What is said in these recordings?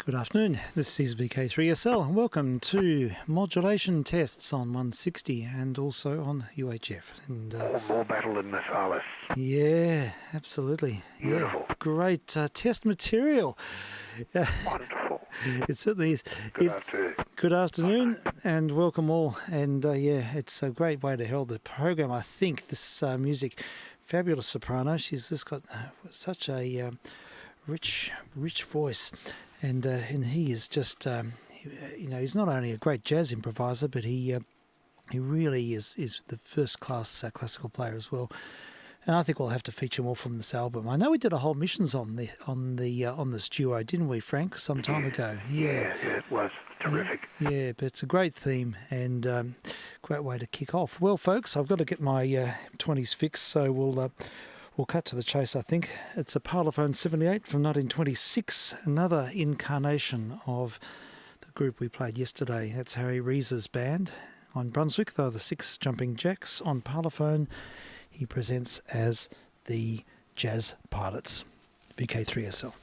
Good afternoon, this is vk3sl and welcome to modulation tests on 160 and also on UHF. And more battle than Mathalis. yeah, absolutely. Beautiful. Yeah, great test material. Wonderful. It certainly is. Good afternoon and welcome all. And it's a great way to herald the program. I think this music, fabulous soprano. She's just got such a rich voice. And he is just, he's not only a great jazz improviser, but he really is the first class classical player as well. And I think we'll have to feature more from this album. I know we did a whole missions on this duo, didn't we, Frank, some time ago? Yeah, it was terrific. Yeah, but it's a great theme and great way to kick off. Well, folks, I've got to get my 20s fixed, so we'll cut to the chase, I think. It's a Parlophone 78 from 1926, another incarnation of the group we played yesterday. That's Harry Reese's band. On Brunswick, though, the Six Jumping Jacks. On Parlophone, he presents as the Jazz Pilots. vk3sl.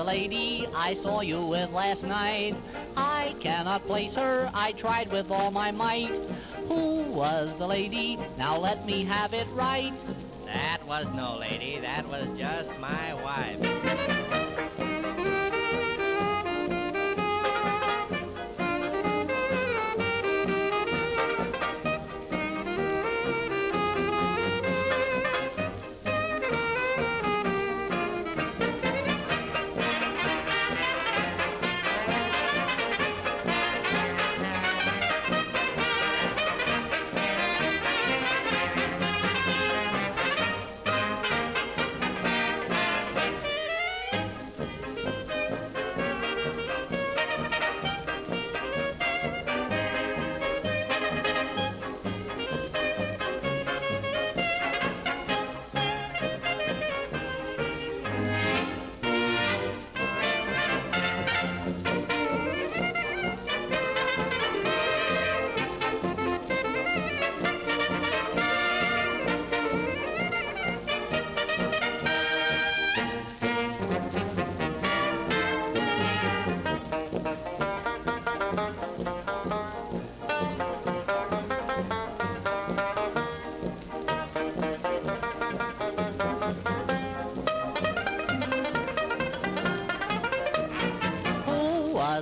Lady I saw you with last night, I cannot place her, I tried with all my might. Who was the lady? Now let me have it right. That was no lady, that was just my wife.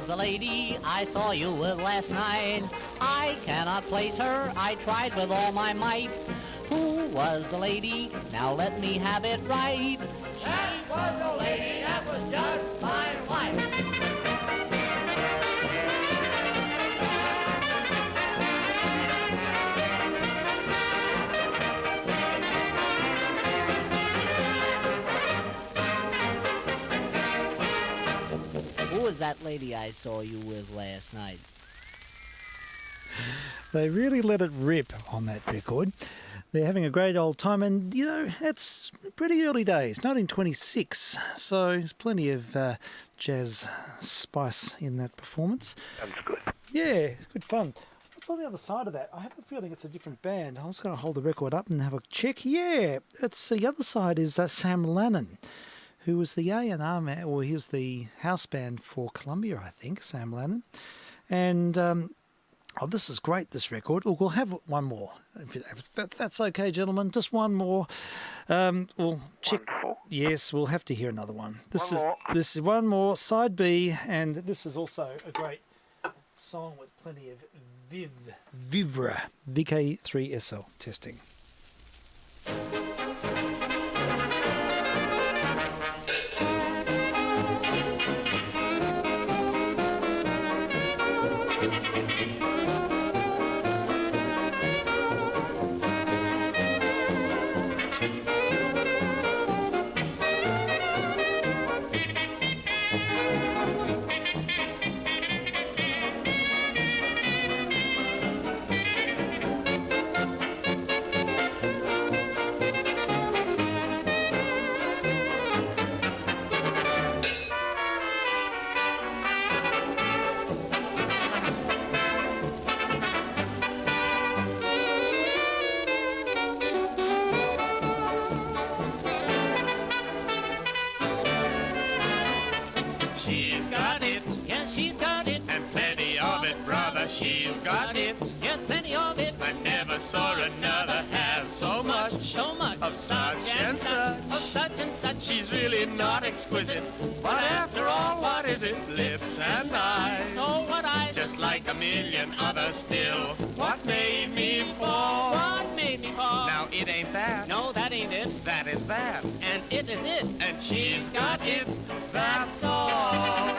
The lady I saw you with last night, I cannot place her, I tried with all my might. Who was the lady? Now let me have it right. That was no lady, that was just my wife. Who was that lady I saw you with last night? They really let it rip on that record. They're having a great old time, and it's pretty early days, 1926, so there's plenty of jazz spice in that performance. That's good. Yeah, it's good fun. What's on the other side of that? I have a feeling it's a different band. I was going to hold the record up and have a check. Yeah, it's the other side is Sam Lannon, who was the A&R man, or he was the house band for Columbia, I think, Sam Lannon. And this is great, this record. We'll have one more, if that's okay, gentlemen. Just one more. We'll check. Wonderful. Yes, we'll have to hear another one. This is one more, side B, and this is also a great song with plenty of vivra. vk3sl testing. she's got it. Yes, plenty of it. I never saw another have so much, So much of such and such. of such and such. She's really not exquisite, but after all, what is it? Lips and eyes, So what I just like a million others still. What made me fall? What made me fall? Now it ain't that, No, that ain't it. that is that, And it is it. and she's got it, that's all.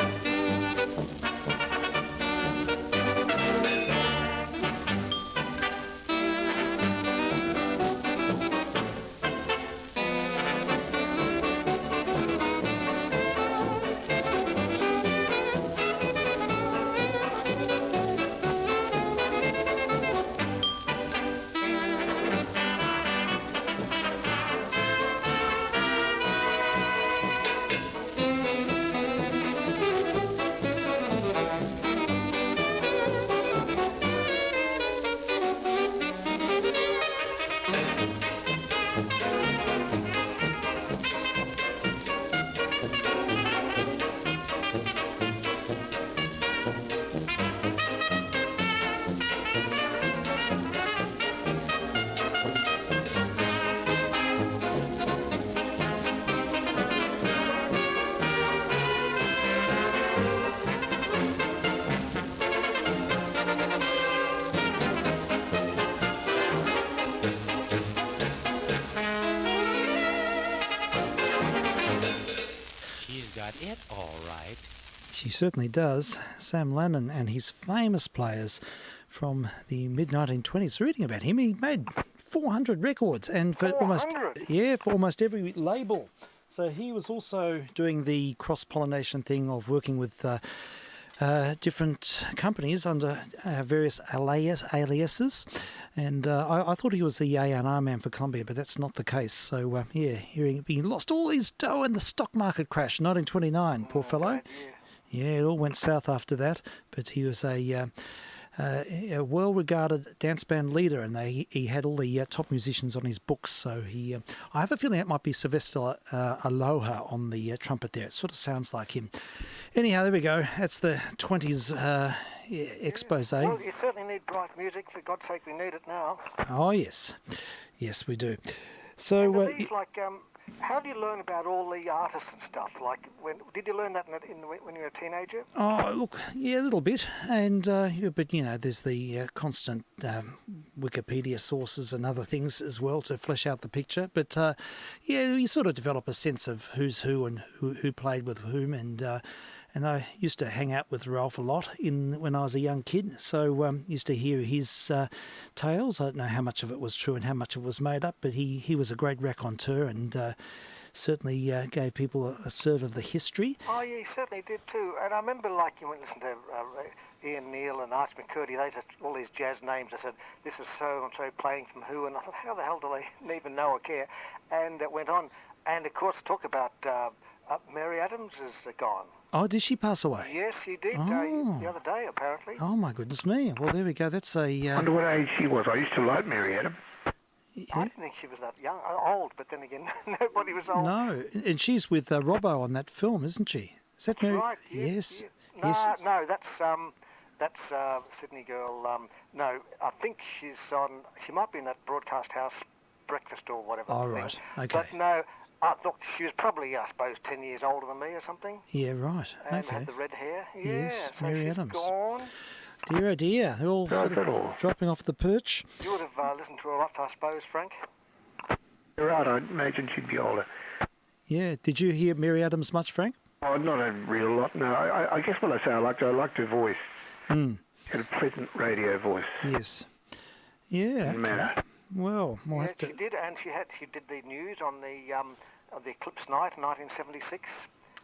She's got it all right. She certainly does. Sam Lennon and his famous players from the mid-1920s. Reading about him, he made 400 records, and for 400? for almost every label. So he was also doing the cross-pollination thing of working with different companies under various aliases, and I thought he was the A&R man for Columbia, but that's not the case. So hearing he lost all his dough in the stock market crash, 1929. Poor fellow. Yeah, it all went south after that. But he was a well-regarded dance band leader, and he had all the top musicians on his books. So I have a feeling it might be Sylvester Aloha on the trumpet there. It sort of sounds like him. Anyhow, there we go. That's the 20s expose. Well, you certainly need bright music. For God's sake, we need it now. Oh, yes. Yes, we do. So, And these, how do you learn about all the artists and stuff? Like, did you learn that when you were a teenager? oh, look, yeah, a little bit. And, but, there's the constant Wikipedia sources and other things as well to flesh out the picture. But, you sort of develop a sense of who's who and who played with whom. And I used to hang out with Ralph a lot when I was a young kid, so used to hear his tales. I don't know how much of it was true and how much of it was made up, but he was a great raconteur and certainly gave people a serve of the history. Oh, yeah, he certainly did too. And I remember, you went and listened to Ian Neal and Arch McCurdy. They just all these jazz names. I said, this is so-and-so playing from who, and I thought, how the hell do they even know or care? And it went on. And, of course, talk about Mary Adams is gone. Oh, did she pass away? Yes, she did, Oh. the other day, apparently. Oh, my goodness me. Well, there we go. That's a... I wonder what age she was. I used to like Mary Adams. I yeah. didn't think she was that young. Old, but then again, nobody was old. No, and she's with Robbo on that film, isn't she? Is that Mary? Right, Yes. yes. No, that's Sydney girl. No, I think she might be in that Broadcast House breakfast or whatever. Oh, right. thing. Okay. But no, look, she was probably, I suppose, 10 years older than me or something. Yeah, right. And Okay. had the red hair. Yes, so Mary she's Adams. Gone. Dear, oh dear. They're all sort Not at of all. dropping off the perch. You would have listened to her a lot, I suppose, Frank. You're right, I imagine she'd be older. Yeah. Did you hear Mary Adams much, Frank? Oh, not a real lot, no. I guess what I say, I liked her voice. Hmm. She had a pleasant radio voice. Yes. Yeah. And manner. Well, we'll Yeah, have to... she did, and she did the news on the Eclipse Night, 1976.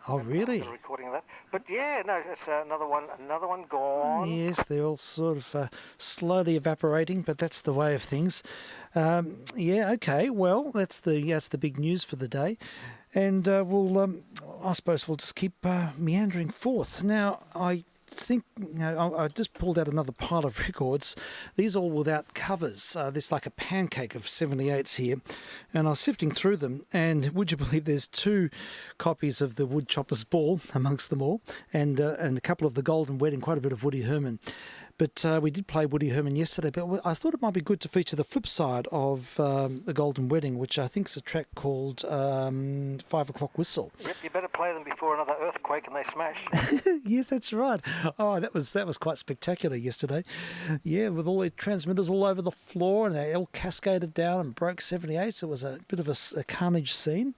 Oh, really? The recording of that. But yeah, no, it's another one gone. Yes, they're all sort of slowly evaporating, but that's the way of things. Yeah, okay. Well, that's the big news for the day, and I suppose we'll just keep meandering forth. Now, I think I just pulled out another pile of records. These all without covers. There's like a pancake of 78s here, and I was sifting through them, and would you believe there's 2 copies of the Woodchopper's Ball amongst them all, and a couple of the Golden Wedding, quite a bit of Woody Herman. But we did play Woody Herman yesterday, but I thought it might be good to feature the flip side of The Golden Wedding, which I think is a track called 5 O'Clock Whistle. Yep, you better play them before another earthquake and they smash. Yes, that's right. Oh, that was quite spectacular yesterday. Yeah, with all the transmitters all over the floor, and they all cascaded down and broke 78, so it was a bit of a carnage scene.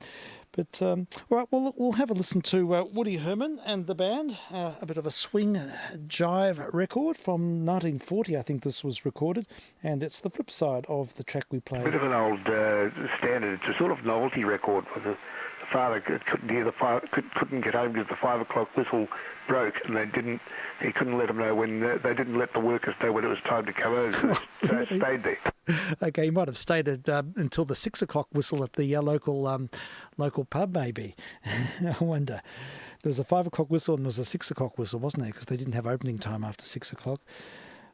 But, all right, well, we'll have a listen to Woody Herman and the band, a bit of a swing jive record from 1940, I think this was recorded, and it's the flip side of the track we played. A bit of an old standard. It's a sort of novelty record for the father couldn't hear couldn't get home because the 5 o'clock whistle broke, and he couldn't let them know when they didn't let the workers know when it was time to come home, so it stayed there. Okay, you might have stayed until the 6 o'clock whistle at the local pub, maybe. I wonder. There was a 5 o'clock whistle and there was a 6 o'clock whistle, wasn't there? Because they didn't have opening time after 6 o'clock.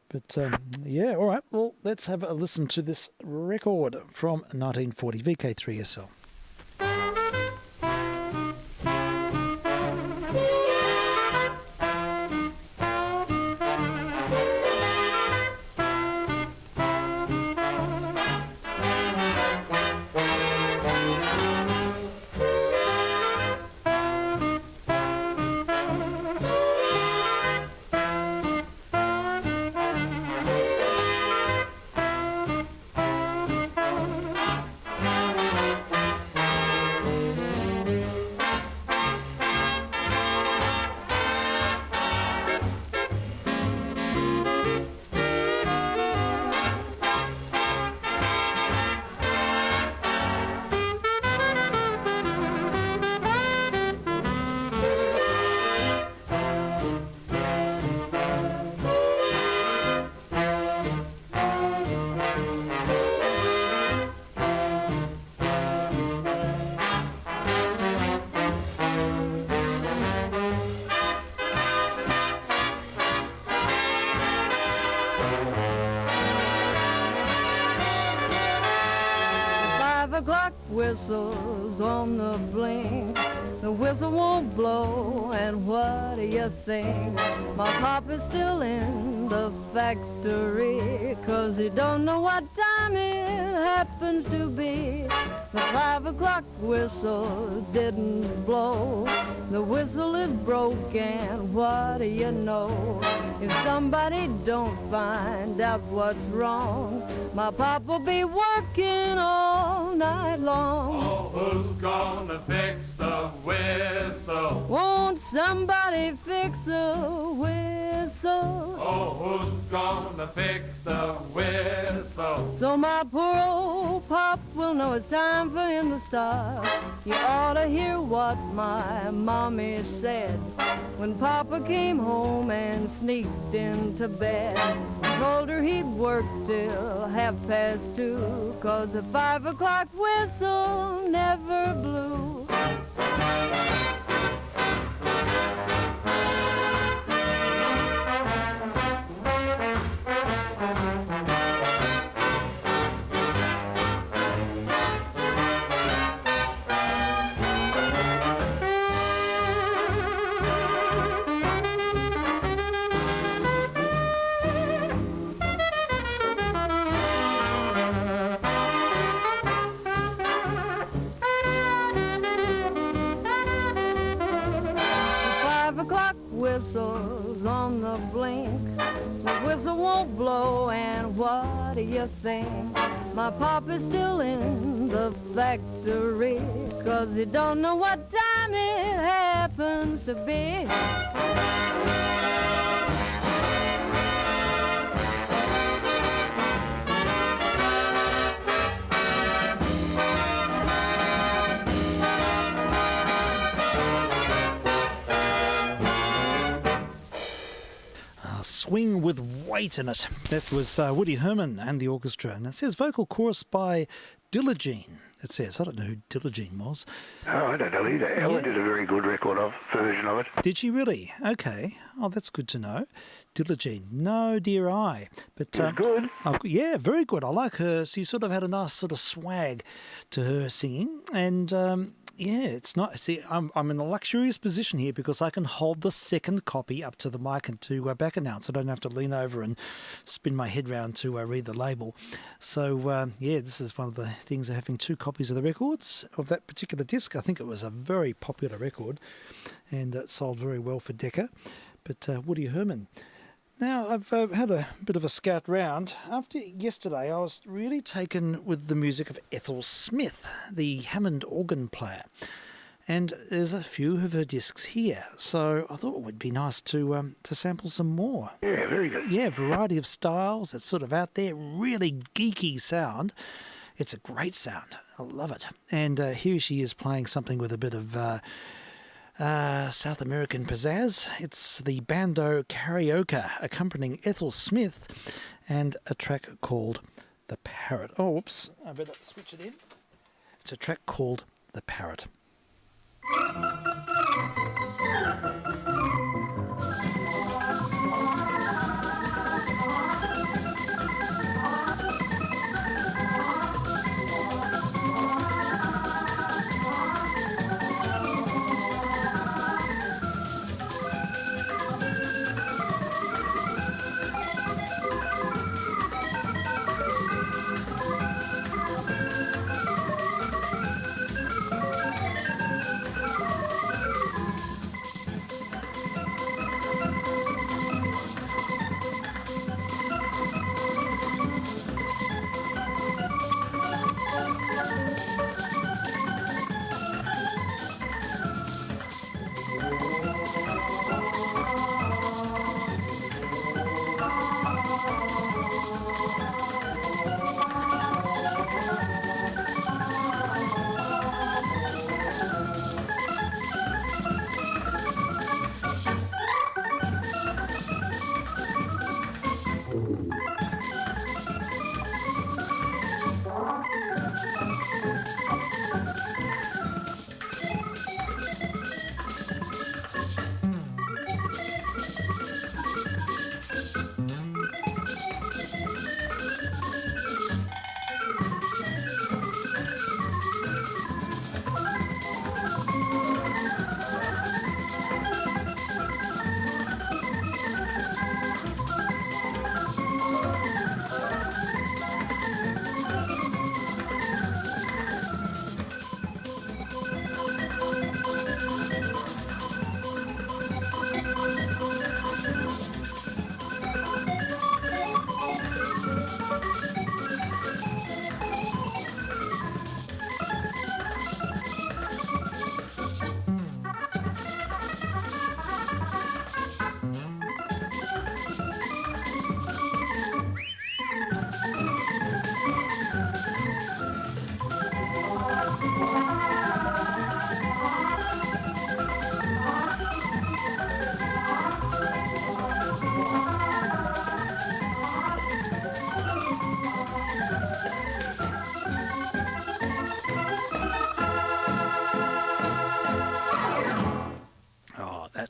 But yeah, all right. Well, let's have a listen to this record from 1940, VK3sl. 5 o'clock whistles on the blink. The whistle won't blow, and what do you think? My pop is still in the factory, 'cause he don't know what time it happens to be. The 5 o'clock whistle didn't blow. The whistle is broken, what do you know? If somebody don't find out what's wrong, my pop will be working all night long. Oh, who's gonna fix the whistle? Won't somebody fix the whistle? Oh, who's gonna fix the whistle? So my poor old pop will know it's time for him to start. You ought to hear what my mommy said when Papa came home and sneaked into bed. I told her he'd work till 2:30, 'cause the 5 o'clock whistle never blew. Whistles on the blink. The whistle won't blow, and what do you think? My pop is still in the factory, 'cause he don't know what time it happens to be. Swing with weight in it. That was Woody Herman and the orchestra. And it says vocal chorus by Dilligene. It says, I don't know who Dilligene was. Oh, I don't know either. Ella did a very good version of it. Did she really? Okay. Oh, that's good to know. Dilligene. No, dear I. But good. Yeah, very good. I like her. She sort of had a nice sort of swag to her singing. And Yeah, it's not. See, I'm in a luxurious position here because I can hold the second copy up to the mic and to back announce. I don't have to lean over and spin my head round to read the label. So, yeah, this is one of the things of having two copies of the records of that particular disc. I think it was a very popular record and it sold very well for Decca. But Woody Herman. Now, I've had a bit of a scout round. After yesterday, I was really taken with the music of Ethel Smith, the Hammond organ player. And there's a few of her discs here, so I thought it would be nice to sample some more. Yeah, very good. Yeah, variety of styles. It's sort of out there, really geeky sound. It's a great sound. I love it. And here she is playing something with a bit of South American pizzazz. It's the Bando Karaoke accompanying Ethel Smith and a track called The Parrot. Oh, whoops, I better switch it in. It's a track called The Parrot.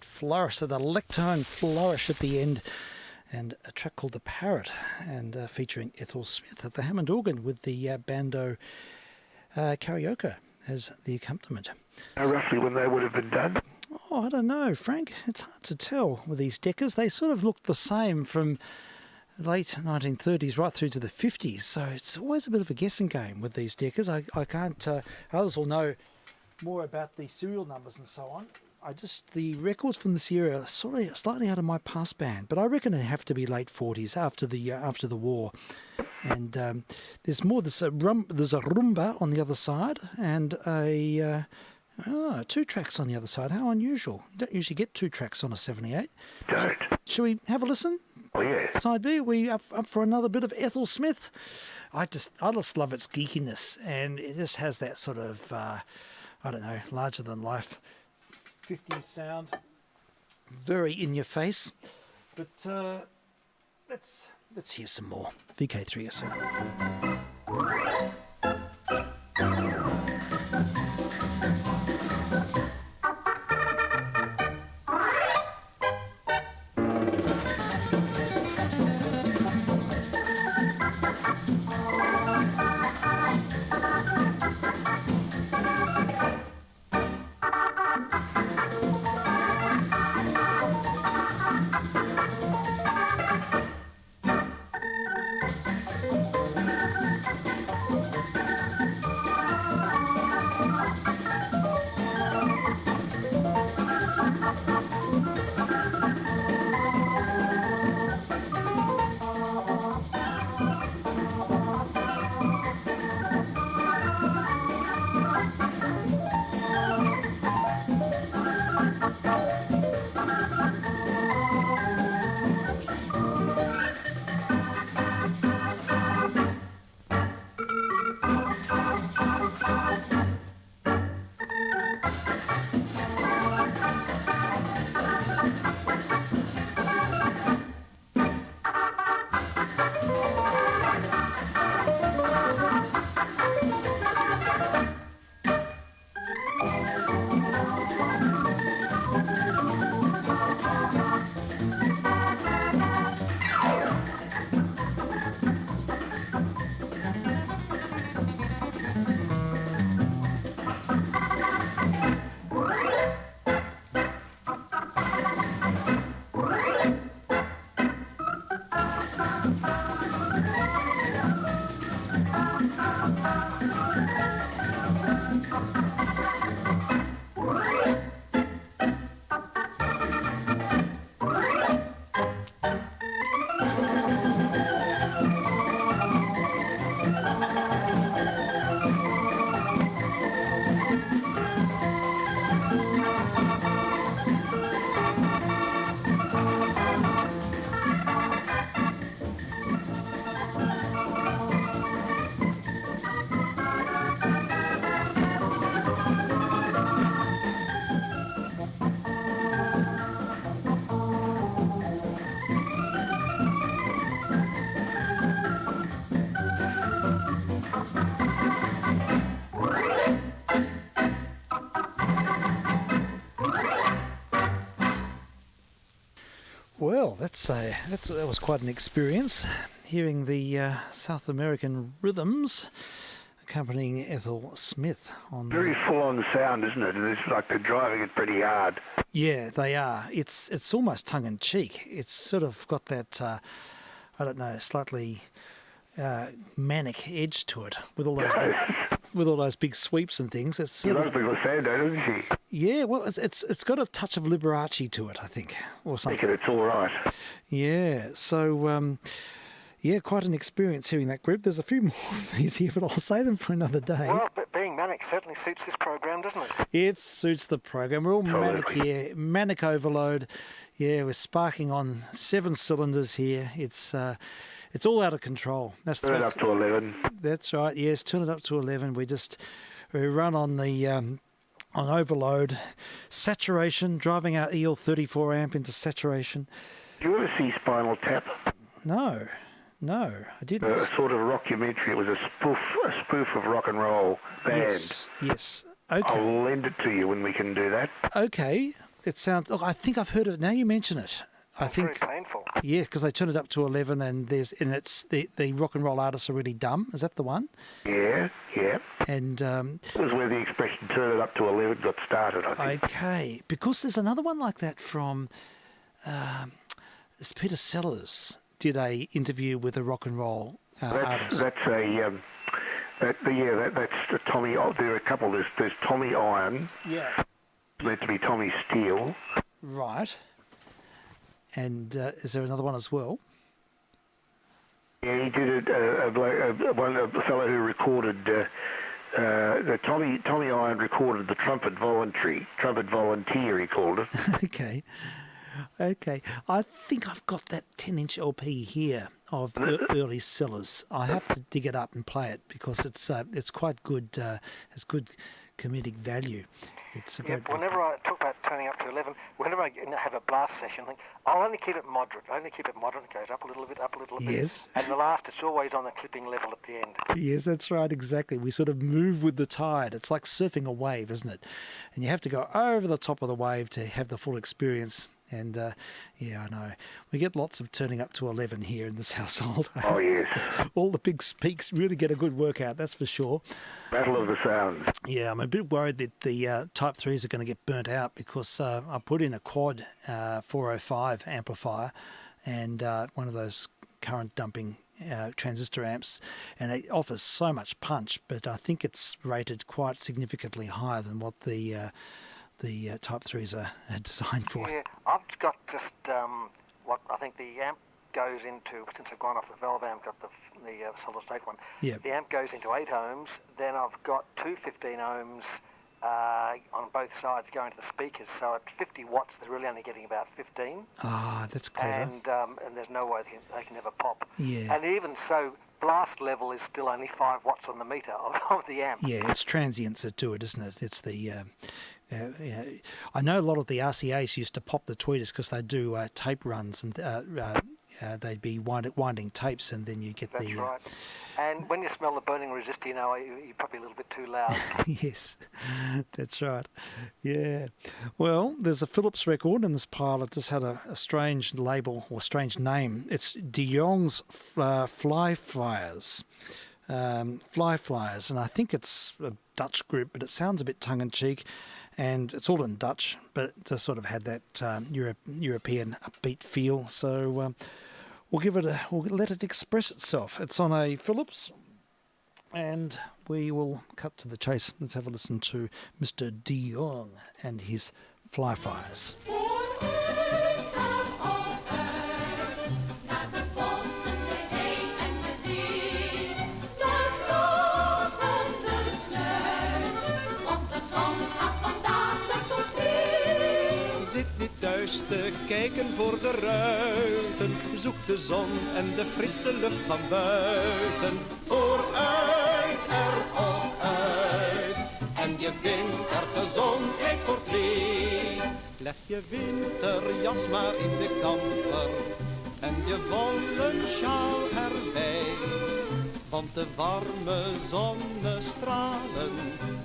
Flourish, so the lectone flourish at the end, and a track called The Parrot, and featuring Ethel Smith at the Hammond organ with the Bando Karaoke as the accompaniment. Roughly when they would have been done? Oh, I don't know, Frank. It's hard to tell with these Deccas. They sort of look the same from late 1930s right through to the 50s, so it's always a bit of a guessing game with these Deccas. I can't... others will know more about the serial numbers and so on. The records from this era are sort of slightly out of my pass band, but I reckon they have to be late 40s after the war. And there's more. There's a rumba on the other side, and two tracks on the other side. How unusual! You don't usually get two tracks on a 78. Don't. Shall we have a listen? Oh yeah. Side B. Are we up for another bit of Ethel Smith? I just love its geekiness, and it just has that sort of larger than life 50s sound, very in your face. But let's hear some more. vk3sl. that was quite an experience, hearing the South American rhythms accompanying Ethel Smith on. Very full-on sound, isn't it? And it's like they're driving it pretty hard. Yeah, they are. It's almost tongue-in-cheek. It's sort of got that I don't know, slightly manic edge to it with all those big sweeps and things. It's A sort lot of, of people say that, doesn't she? yeah. Well, it's got a touch of Liberace to it, I think, or I something. think it's all right. Yeah. So. Yeah, quite an experience hearing that group. There's a few more of these here, but I'll save them for another day. Well, but being manic certainly suits this program, doesn't it? It suits the program. We're all manic here, manic overload. Yeah, we're sparking on 7 cylinders here. It's all out of control. Turn it up to 11. That's right. Yes, turn it up to 11. We run on the on overload, saturation, driving our EL 34 amp into saturation. Did you ever see Spinal Tap? No, I didn't. A sort of rockumentary. It was a spoof of rock and roll band. Yes. Okay. I'll lend it to you when we can do that. Okay. It sounds. Look, I think I've heard it. Now you mention it. I think. Very painful. Yeah, because they turn it up to 11, and it's the rock and roll artists are really dumb. Is that the one? Yeah. And It was where the expression "turn it up to 11" got started, I think. okay, because there's another one like that from. Peter Sellers did a interview with a rock and roll artist. That's Tommy. There are a couple. There's Tommy Iron. Yeah. Meant to be Tommy Steele. Right. And is there another one as well? Yeah, he did a fellow who recorded. Tommy Iron recorded the Trumpet Volunteer. He called it. Okay. I think I've got that 10-inch LP here of early Sellers. I have to dig it up and play it because it's quite good. Has good comedic value. It's a great whenever I talk about turning up to 11, whenever I have a blast session, I think, I'll only keep it moderate. It goes up a little bit, Yes. And the last, it's always on the clipping level at the end. Yes, that's right, exactly. We sort of move with the tide. It's like surfing a wave, isn't it? And you have to go over the top of the wave to have the full experience. And, yeah, I know. We get lots of turning up to 11 here in this household. Oh, yes. All the big peaks really get a good workout, that's for sure. Battle of the Sounds. Yeah, I'm a bit worried that the Type 3s are going to get burnt out because I put in a quad 405 amplifier and one of those current dumping transistor amps, and it offers so much punch, but I think it's rated quite significantly higher than what the Type 3s are designed for. Yeah, I've got just what I think the amp goes into, since I've gone off the valve amp, got the solid state one. Yep. The amp goes into 8 ohms, then I've got two 15 ohms on both sides going to the speakers, so at 50 watts they're really only getting about 15. Ah, that's clever. And there's no way they can ever pop. Yeah. And even so, blast level is still only 5 watts on the meter of the amp. Yeah, it's transients that do it, isn't it? It's the... I know a lot of the RCAs used to pop the tweeters because they do tape runs and they'd be winding tapes, and then you get That's the... right. And when you smell the burning resistor, you know you're probably a little bit too loud. Yes, that's right. Yeah. Well, there's a Philips record, and this pile it just had a strange label or strange name. It's De Jong's Fly Flyers. Fly Flyers, and I think it's a Dutch group, but it sounds a bit tongue-in-cheek, and it's all in Dutch, but it just sort of had that European upbeat feel. So we'll let it express itself. It's on a Philips, and we will cut to the chase. Let's have a listen to Mr. De Jong and his Fly Flyers. Zit niet thuis te kijken voor de ruiten. Zoek de zon en de frisse lucht van buiten. Vooruit, erop uit. En je wintergezondheid voor twee. Leg je winterjas maar in de kamper. En je wollen sjaal erbij. Want de warme zonnestralen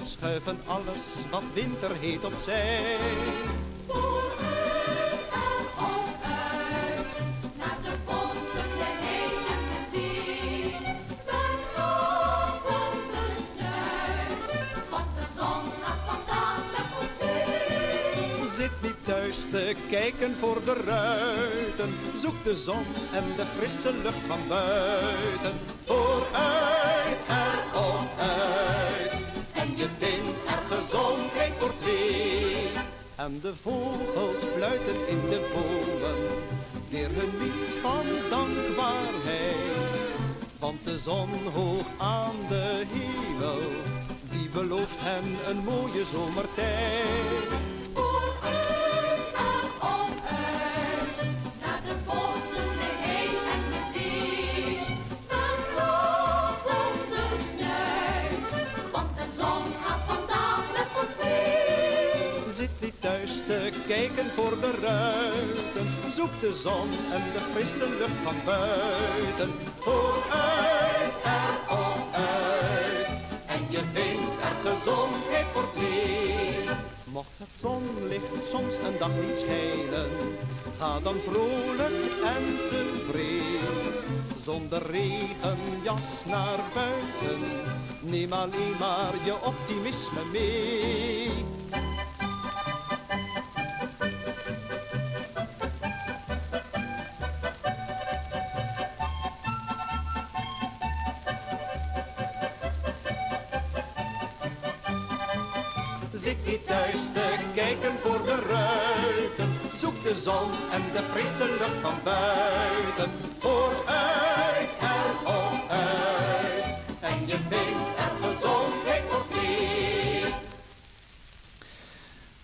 schuiven alles wat winter heet opzij. Vooruit en op uit, te kijken voor de ruiten. Zoek de zon en de frisse lucht van buiten. Vooruit, erop uit. En je denkt er gezondheid voor twee. En de vogels fluiten in de bomen. Weer hun lied van dankbaarheid. Want de zon hoog aan de hemel, die belooft hen een mooie zomertijd. Vooruit, erop uit, naar de bossen, de hei en de zee. Een lopende snuit, want de zon gaat vandaag met ons mee. Zit niet thuis te kijken voor de ruiten. Zoek de zon en de frisse lucht van buiten. Vooruit, erop uit. En je vindt er gezondheid voor twee. Mocht het zonlicht soms een dag niet schijnen, ga dan vrolijk en tevreden. Zonder regenjas naar buiten, neem alleen maar je optimisme mee. Zit niet thuis te kijken voor de ruiten. Zoek de zon en de frisse lucht van buiten. Vooruit, erop uit. En je vindt er gezondheid voor twee.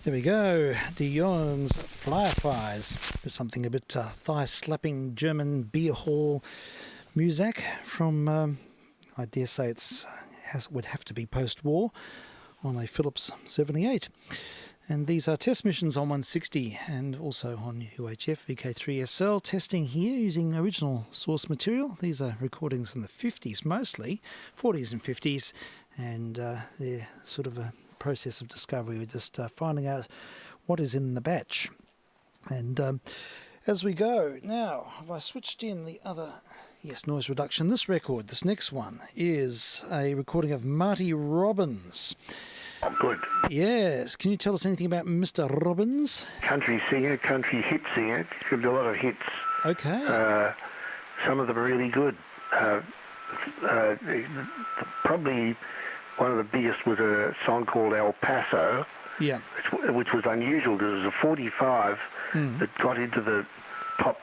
There we go. Dion's Fireflies. There's something a bit thigh-slapping German beer hall music from, I dare say would have to be post-war, on a Philips 78. And these are test missions on 160 and also on UHF vk3sl, testing here using original source material. These are recordings from the 50s mostly, 40s and 50s, and they're sort of a process of discovery. We're just finding out what is in the batch. And as we go, now, have I switched in the other... Yes, noise reduction. This record, this next one, is a recording of Marty Robbins. Oh, good. Yes. Can you tell us anything about Mr. Robbins? Country singer, country hit singer. Got a lot of hits. Okay. Some of them are really good. Probably one of the biggest was a song called El Paso, Yeah. which was unusual because it was a 45 that got into the top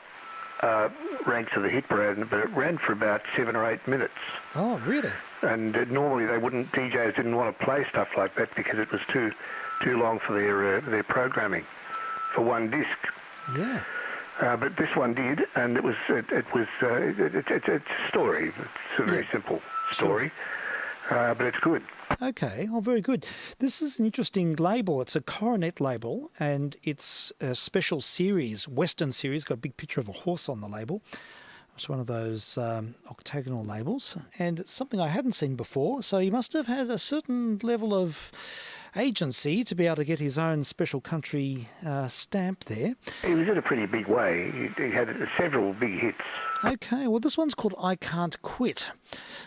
ranks of the hit parade, but it ran for about 7 or 8 minutes. Oh, really? And normally DJs didn't want to play stuff like that because it was too long for their programming for one disc. Yeah. But this one did, and it's a story. It's a very simple story, but it's good. Okay, oh, very good. This is an interesting label. It's a Coronet label, and it's a special series, Western series, got a big picture of a horse on the label. It's one of those octagonal labels, and it's something I hadn't seen before, so he must have had a certain level of agency to be able to get his own special country stamp there. He was in a pretty big way. He had several big hits. Okay, well, this one's called I Can't Quit.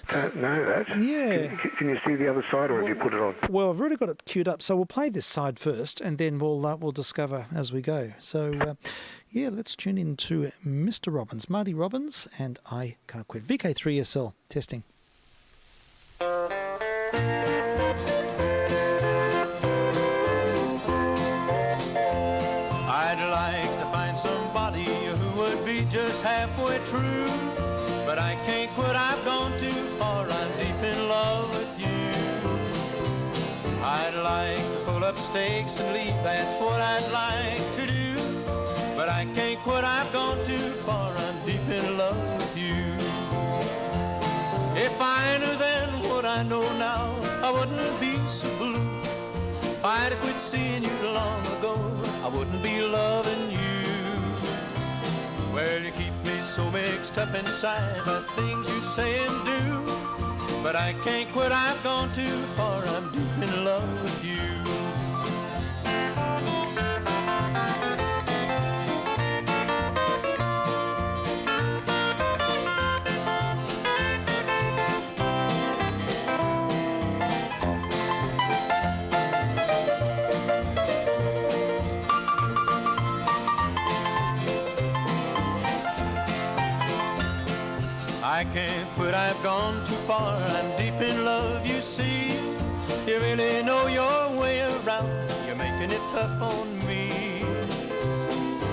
Don't know that. Yeah. Can you see the other side, or have you put it on? Well, I've already got it queued up, so we'll play this side first, and then we'll discover as we go. So, yeah, let's tune in to Mr. Robbins, Marty Robbins, and I Can't Quit. VK3SL testing. I'd like to find somebody who would be just halfway true, but I can't quit, I've gone too far, I'm deep in love with you. I'd like to pull up stakes and leave, that's what I'd like to do, but I can't quit, I've gone too far, I'm deep in love with you. If I knew then what I know now, I wouldn't be so blue. If I'd quit seeing you long ago, I wouldn't be loving you. Well, you keep me so mixed up inside by things you say and do, but I can't quit, I've gone too far, I'm deep in love with you. I can't quit, I've gone too far. I'm deep in love, you see. You really know your way around. You're making it tough on me.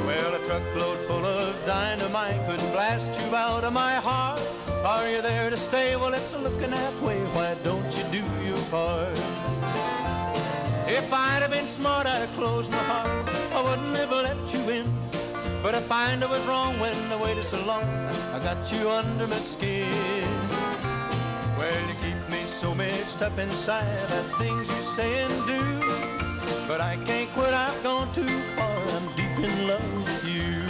Well, a truckload full of dynamite couldn't blast you out of my heart. Are you there to stay? Well, it's looking that way. Why don't you do your part? If I'd have been smart, I'd have closed my heart. I wouldn't have let you in. But I find I was wrong when I waited so long. I got you under my skin. Well, you keep me so mixed up inside the things you say and do. But I can't quit, I've gone too far. I'm deep in love with you.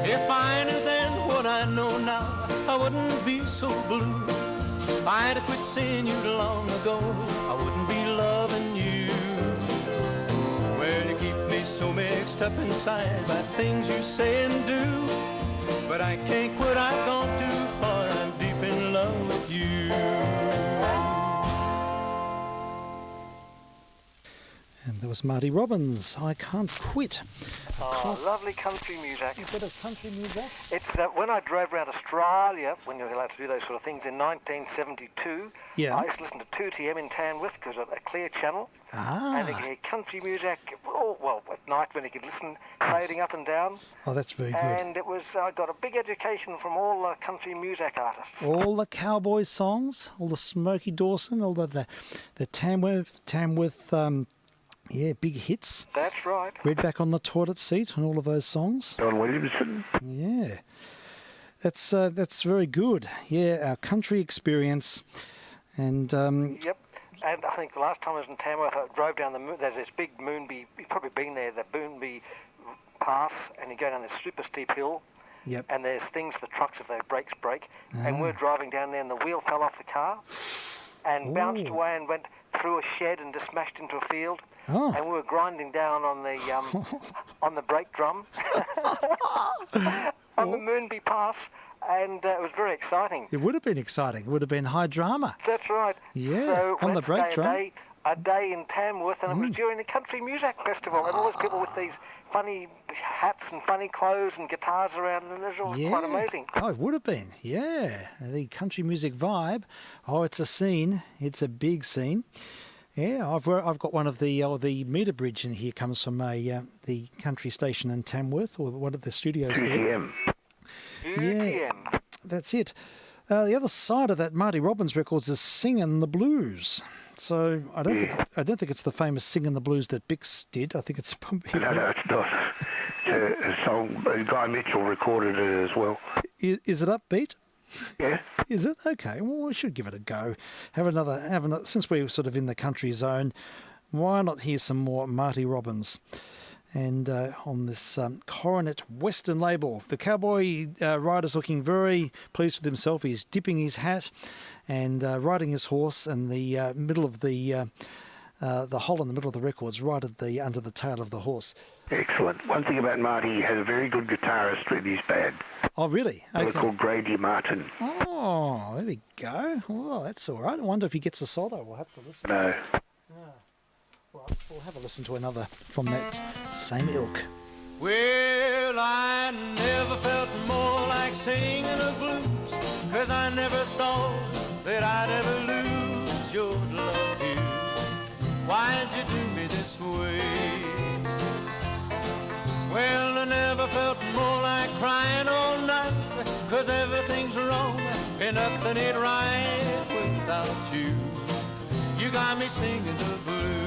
If I knew then what I know now, I wouldn't be so blue. I'd have quit seeing you long ago. I wouldn't be loving you. Well, you keep me so mixed up inside by things you say and do. But I can't quit, I've gone too far. I'm deep in love with you. And there was Marty Robbins, I Can't Quit. Oh, lovely country music. A bit of country music? It's when I drove around Australia, when you're allowed to do those sort of things, in 1972, Yeah. I used to listen to 2TM in Tamworth because of a clear channel. And you could hear country music, well, at night when you could listen, fading up and down. Oh, that's very good. And it was, I got a big education from all the country music artists. All the cowboy songs, all the Smokey Dawson, all the Tamworth, big hits. That's right. Redback on the Toilet Seat and all of those songs. John Williamson. Yeah. That's very good. Yeah, our country experience. And Yep. And I think the last time I was in Tamworth, I drove down there's this big Moonbee, you've probably been there, the Moonbee Pass, and you go down this super steep hill, Yep. and there's things for trucks if their brakes break, and we're driving down there and the wheel fell off the car and bounced away and went through a shed and just smashed into a field. Oh. And we were grinding down on the on the brake drum on the Moonbee Pass, and it was very exciting. It would have been exciting. It would have been high drama. That's right. Yeah, so on the let's brake say drum. A day in Tamworth, and it was during the Country Music Festival, and all those people with these funny hats and funny clothes and guitars around, and it was quite amazing. Oh, it would have been. Yeah, the country music vibe. Oh, it's a scene. It's a big scene. Yeah, I've got one of the meter bridge in here comes from the country station in Tamworth, or one of the studios there. 2TM. Yeah, that's it. The other side of that Marty Robbins records is Singin' the Blues. So I don't think it's the famous Singin' the Blues that Bix did. I think it's probably No, it's not. It's a song. Guy Mitchell recorded it as well. Is it upbeat? Yeah. Is it? Okay, well, we should give it a go. Have another, since we're sort of in the country zone, why not hear some more Marty Robbins? And on this Coronet Western label, the cowboy rider's looking very pleased with himself. He's dipping his hat and riding his horse, and the middle of the hole in the middle of the record's right at under the tail of the horse. Excellent. One thing about Marty, he has a very good guitarist with his band. Oh, really? They're Okay. called Grady Martin. Oh, there we go. Oh, that's all right. I wonder if he gets a solo. We'll have to listen. No. Well, we'll have a listen to another from that same ilk. Well, I never felt more like singing the blues, 'cause I never thought that I'd ever lose your love here. Why'd you do me this way? Well, I never felt more like crying all night, 'cause everything's wrong and nothing ain't right without you. You got me singing the blues.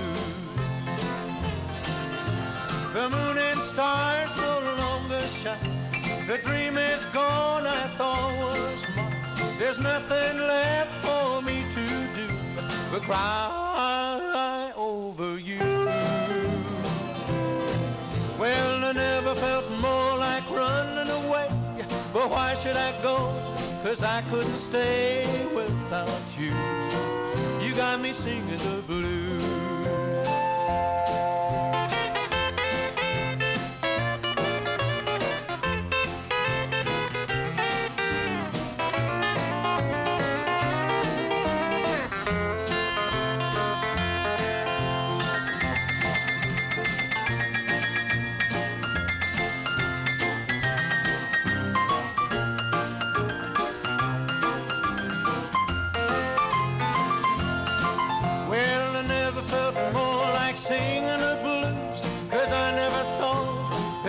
The moon and stars no longer shine. The dream is gone I thought was mine. There's nothing left for me to do but cry over you. Well, I never felt more like running away, but why should I go? 'Cause I couldn't stay without you. You got me singing the blues.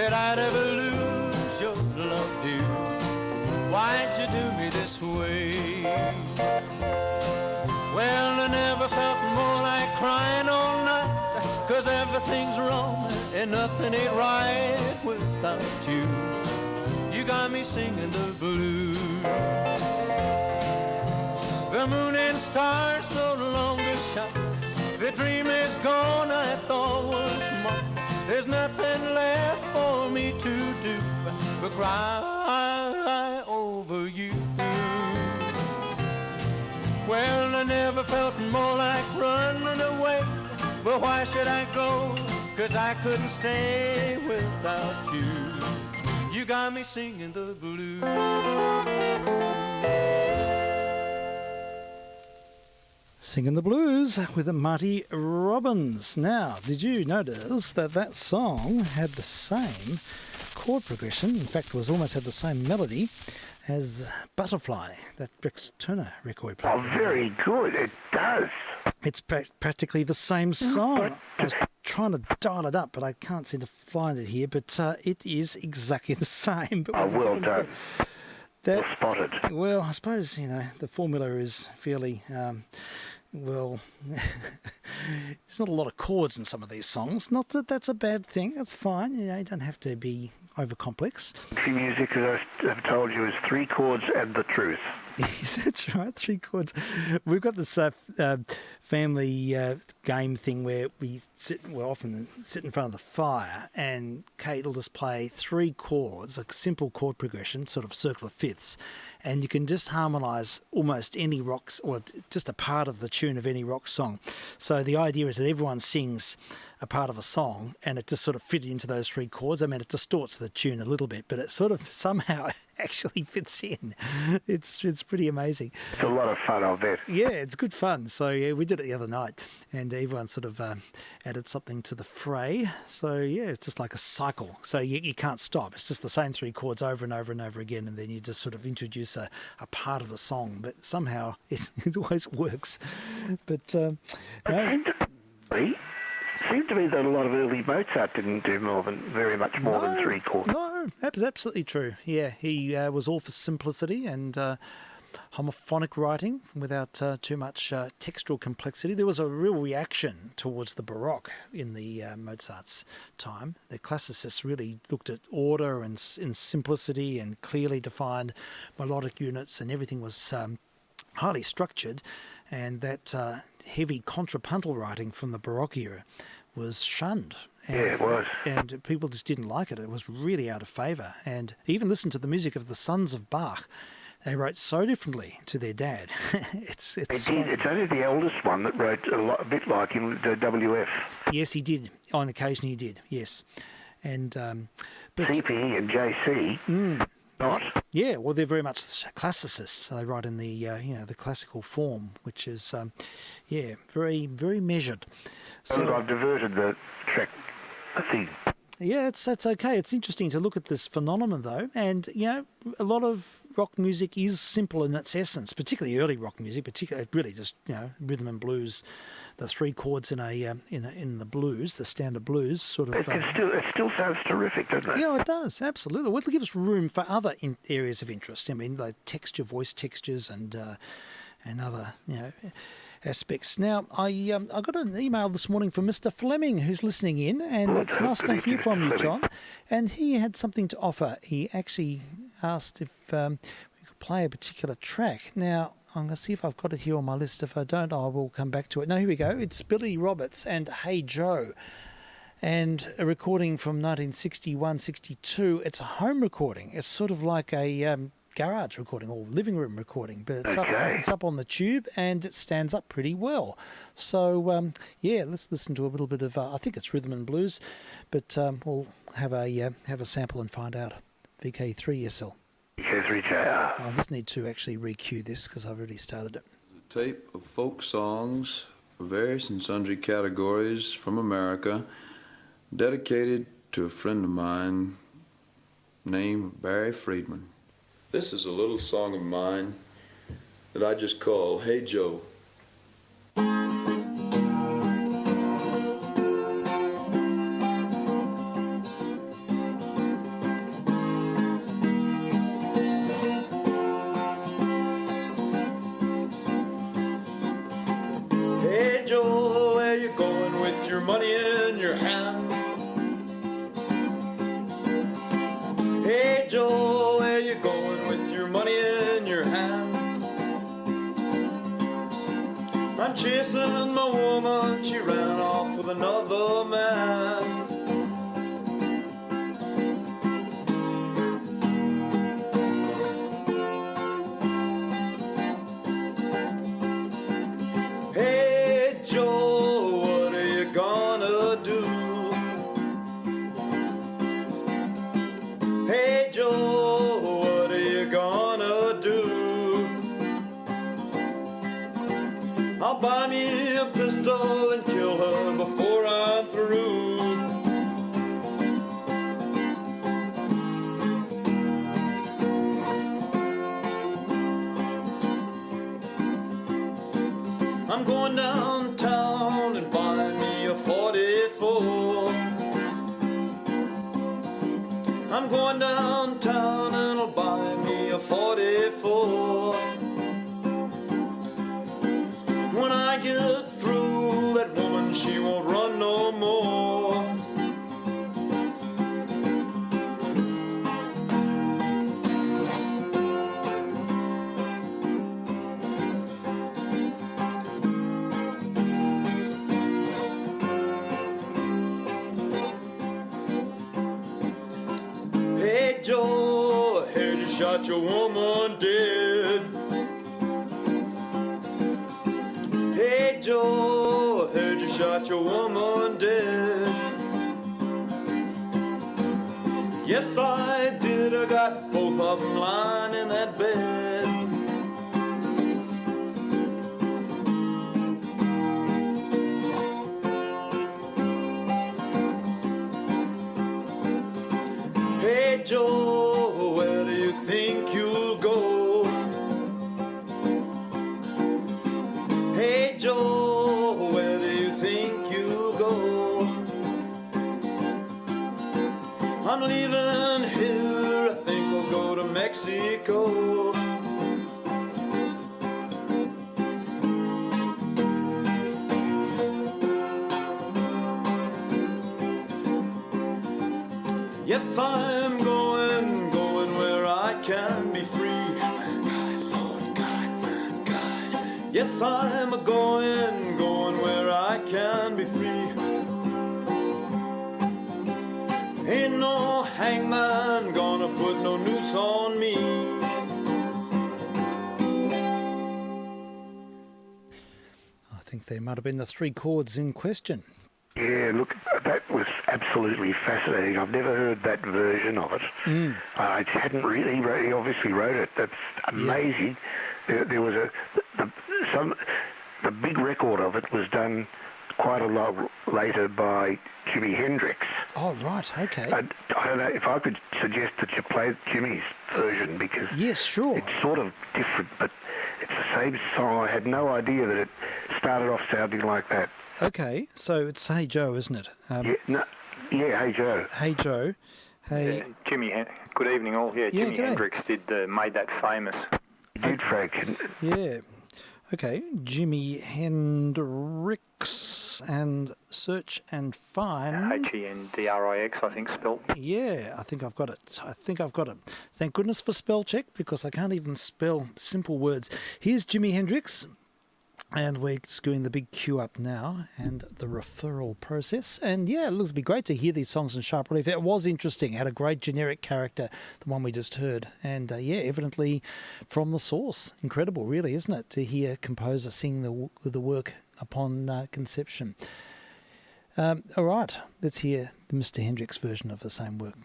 that I'd ever lose your love, dear. Why'd you do me this way? Well, I never felt more like crying all night, 'cause everything's wrong and nothing ain't right without you. You got me singing the blues. The moon and stars no longer shine. The dream is gone I thought was mine. There's nothing left for me to do but cry over you. Well, I never felt more like running away, but why should I go? 'Cause I couldn't stay without you. You got me singing the blues. Singing the Blues with Marty Robbins. Now, did you notice that that song had the same chord progression? In fact, it was almost had the same melody as Butterfly, that Rex Turner record player. Oh, very good. It does. It's practically the same song. I was trying to dial it up, but I can't seem to find it here. But it is exactly the same. But Oh, well done. Well spotted. Well, I suppose, the formula is fairly... well, it's not a lot of chords in some of these songs. Not that that's a bad thing. That's fine. You don't have to be over complex. Country music, as I've told you, is 3 chords and the truth. Yes, that's right. 3 chords. We've got this family game thing where we'll often sit in front of the fire, and Kate will just play 3 chords, a simple chord progression, sort of circle of fifths, and you can just harmonise almost any rocks, or just a part of the tune of any rock song. So the idea is that everyone sings a part of a song, and it just sort of fit into those 3 chords. I mean, it distorts the tune a little bit, but it sort of somehow actually fits in. It's pretty amazing. It's a lot of fun, I'll bet. Yeah, it's good fun. So yeah, we did it the other night, and everyone sort of added something to the fray. So yeah, it's just like a cycle. So you can't stop. It's just the same 3 chords over and over and over again, and then you just sort of introduce a part of the song. But somehow it always works. But no. It seemed to me that a lot of early Mozart didn't do very much more than 3 chords. No, that was absolutely true. Yeah, he was all for simplicity and homophonic writing without too much textual complexity. There was a real reaction towards the Baroque in the Mozart's time. The classicists really looked at order and simplicity and clearly defined melodic units, and everything was highly structured, and that heavy contrapuntal writing from the Baroque era was shunned. And, yeah, it was. And people just didn't like it. It was really out of favour. And even listen to the music of the sons of Bach. They wrote so differently to their dad. It's only the eldest one that wrote a bit like him, the WF. Yes, he did. On occasion he did, yes. And but CP and JC, not. Yeah, well, they're very much classicists. They write in the the classical form, which is very, very measured. So I've diverted the track, I think. Yeah, it's okay. It's interesting to look at this phenomenon, though, and a lot of rock music is simple in its essence, particularly early rock music. Particularly, really just rhythm and blues, the 3 chords in the blues, the standard blues, sort of. It still sounds terrific, doesn't it? Yeah, it does absolutely. Well, it gives room for other areas of interest. I mean, like voice textures, and other aspects. Now, I got an email this morning from Mr. Fleming, who's listening in, and it's nice to hear from you, John. And he had something to offer. He actually asked if we could play a particular track. Now, I'm going to see if I've got it here on my list. If I don't, I will come back to it. No, here we go. It's Billy Roberts and Hey Joe, and a recording from 1961-62. It's a home recording. It's sort of like a garage recording or living room recording, but it's up on the tube, and it stands up pretty well. So let's listen to a little bit of I think it's rhythm and blues, but we'll have a sample and find out. vk3sl. vk3sl. I just need to actually re-cue this because I've already started it. A tape of folk songs for various and sundry categories from America, dedicated to a friend of mine named Barry Friedman. This is a little song of mine that I just call Hey Joe. your money in your hand. Hey Joe, where you going with your money in your hand? I'm chasing my woman, she ran off with another man. Hey Joe, what are you gonna do? Hey Joe, what are you gonna do? I'll buy me a pistol and kill her before I'm through. I'm going downtown and buy me a 44. I'm going downtown and I'll buy me a 44. When I get through, that woman, she won't run no more. Hey Joe, I heard you shot your woman dead. Hey Joe, I heard you shot your woman dead. Yes I did, I got both of them lying in that bed. Hey Joe, where do you think you'll go? Hey Joe, where do you think you'll go? I'm leaving here, I think I'll go to Mexico. Yes, I'm going where I can be free. God, Lord God, God. Yes, I'm going where I can be free. Ain't no hangman gonna put no noose on me. I think there might have been the three chords in question. Yeah, look, that was absolutely fascinating. I've never heard that version of it. I hadn't really. He obviously wrote it. That's amazing. Yeah. There was the big record of it was done quite a lot later by Jimi Hendrix. Oh, right, okay. I don't know if I could suggest that you play Jimmy's version, because yes, sure, it's sort of different, but it's the same song. I had no idea that it started off sounding like that. Okay, so it's Hey Joe, isn't it? Hey Joe. Hey Joe. Hey. Yeah, good evening all. Yeah, Jimi Hendrix made that famous. Did Frank? Yeah. Okay, Jimi Hendrix, and search and find. Hendrix, I think, spelled. Yeah, I think I've got it. Thank goodness for spell check, because I can't even spell simple words. Here's Jimi Hendrix. And we're screwing the big Q up now, and the referral process. And yeah, look, it'd be great to hear these songs in sharp relief. It was interesting. It had a great generic character, the one we just heard. And yeah, evidently from the source. Incredible, really, isn't it, to hear a composer sing the work upon conception. All right, let's hear the Mr. Hendrix version of the same work.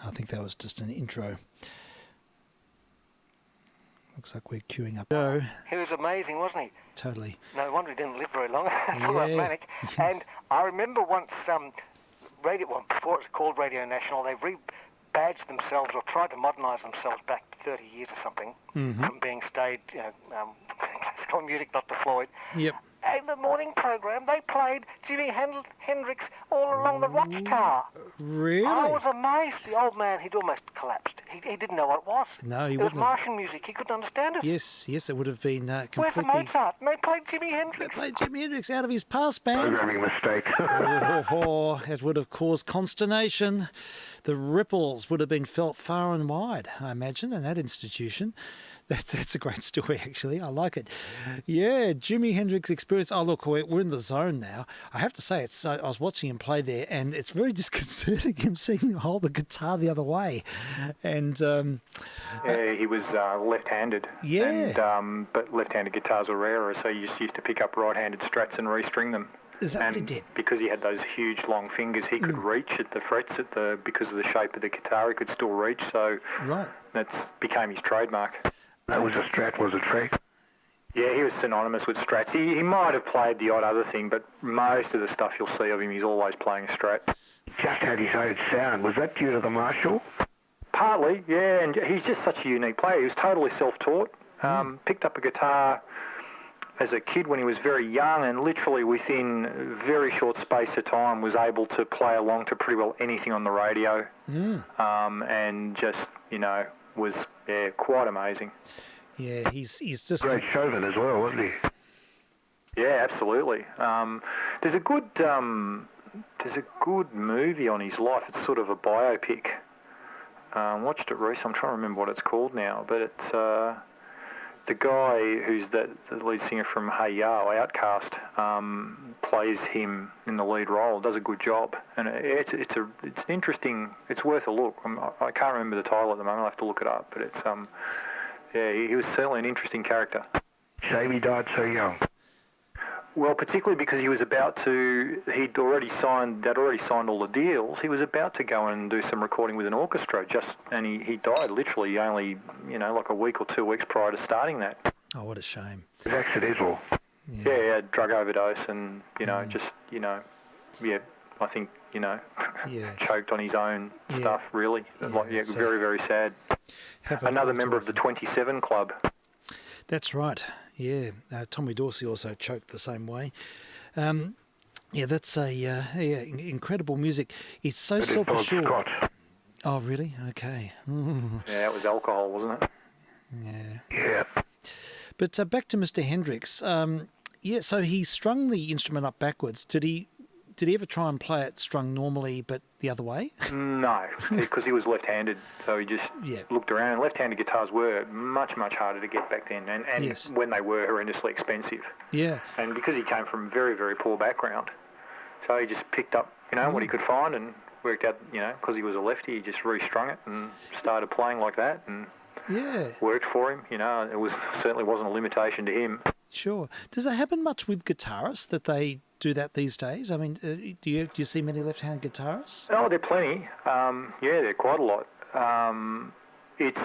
I think that was just an intro. Looks like we're queuing up. He was amazing, wasn't he? Totally. No wonder he didn't live very long. Yeah. Manic. And I remember once, before it was called Radio National, they rebadged themselves or tried to modernise themselves back 30 years or something from being classical music, not to Floyd. Yep. in the morning program, they played Jimi Hendrix all along the Watchtower. Really? I was amazed. The old man, he'd almost collapsed. He didn't know what it was. No, he It was wouldn't have. Martian music. He couldn't understand it. Yes, it would have been Where's the completely... Mozart? And they played Jimi They Hendrix. played Jimi Hendrix out of his past band. Programming mistake. It would have caused consternation. The ripples would have been felt far and wide, I imagine, in that institution. That's a great story, actually. I like it. Yeah, Jimi Hendrix Experience. Oh, look, we're in the zone now. I have to say, I was watching him play there, and it's very disconcerting him hold the guitar the other way. And yeah, he was left-handed. Yeah. And, but left-handed guitars were rarer, so you just used to pick up right-handed strats and restring them. Is that what he did? Because he had those huge long fingers, he could reach at the frets because of the shape of the guitar. He could still reach, so right. That became his trademark. That was a Strat, was it, Trey? Yeah, he was synonymous with Strats. He might have played the odd other thing, but most of the stuff you'll see of him, he's always playing a Strat. Just had his own sound. Was that due to the Marshall? Partly, yeah, and he's just such a unique player. He was totally self-taught. Picked up a guitar as a kid when he was very young, and literally within a very short space of time was able to play along to pretty well anything on the radio. And just, was quite amazing. Yeah, he's just great showman as well, wasn't he? Yeah, absolutely. There's a good movie on his life. It's sort of a biopic. Watched it recently. I'm trying to remember what it's called now, but it's the guy who's the lead singer from Hey Yo, Outcast, plays him in the lead role. Does a good job, and it's interesting. It's worth a look. I can't remember the title at the moment. I'll have to look it up. But it's he was certainly an interesting character. Shame he died so young. Well, particularly because they'd already signed all the deals. He was about to go and do some recording with an orchestra, and he died literally only, like a week or 2 weeks prior to starting that. Oh, what a shame. It was accidental. Yeah, drug overdose and, I think, choked on his own stuff, really. Very, very sad. Another member of the 27 Club. That's right. Yeah, Tommy Dorsey also choked the same way. That's incredible music. It's so self-assured. Oh, really? Okay. Yeah, it was alcohol, wasn't it? Yeah. But back to Mr. Hendrix. So he strung the instrument up backwards. Did he ever try and play it strung normally, but the other way? No, because he was left-handed, so he just looked around. Left-handed guitars were much, much harder to get back then, and when they were, horrendously expensive. Yeah. And because he came from a very, very poor background, so he just picked up, what he could find and worked out, because he was a lefty, he just restrung it and started playing like that, and worked for him. It certainly wasn't a limitation to him. Sure. Does it happen much with guitarists that they do that these days? I mean, do you see many left-hand guitarists? Oh, there are plenty. There are quite a lot. It's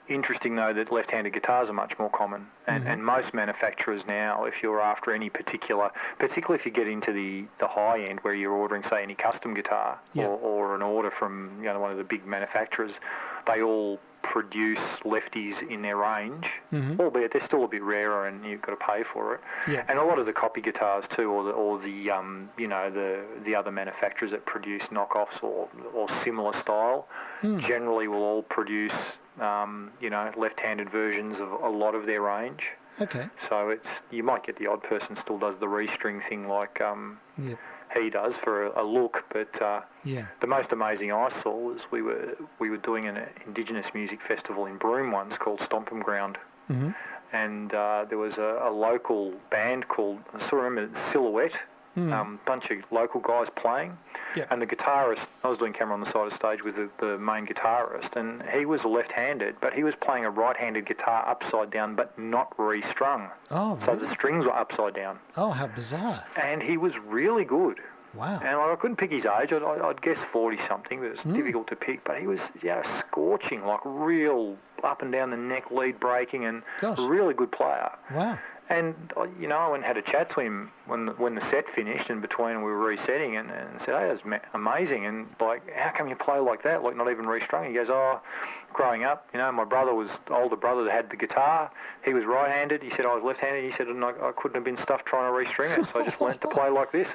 interesting, though, that left-handed guitars are much more common. And most manufacturers now, if you're after any particularly if you get into the high end where you're ordering, say, any custom guitar or an order from one of the big manufacturers, they all produce lefties in their range, albeit they're still a bit rarer and you've got to pay for it. Yeah. And a lot of the copy guitars too, or the other manufacturers that produce knockoffs or similar style, generally will all produce left-handed versions of a lot of their range. Okay. So you might get the odd person still does the restring thing like he does for a look, but the most amazing I saw was we were doing an Indigenous music festival in Broome once called Stomp'em Ground, and there was a local band called, I still remember, Silhouette, bunch of local guys playing, and the guitarist, I was doing camera on the side of the stage with the main guitarist, and he was left-handed, but he was playing a right-handed guitar upside down, but not restrung. Oh, really? So the strings were upside down. Oh, how bizarre. And he was really good. Wow. And I couldn't pick his age. I'd guess 40-something, but it's difficult to pick. But he was scorching, like real up and down the neck, lead breaking, and a really good player. Wow. And, you know, I went and had a chat to him when the set finished, and between we were resetting, and said, hey, that's amazing. And, like, how come you play like that, like not even restrung? He goes, growing up, you know, my older brother that had the guitar. He was right-handed. He said I was left-handed. He said, and I couldn't have been stuffed trying to restring it, so I just learnt to play like this.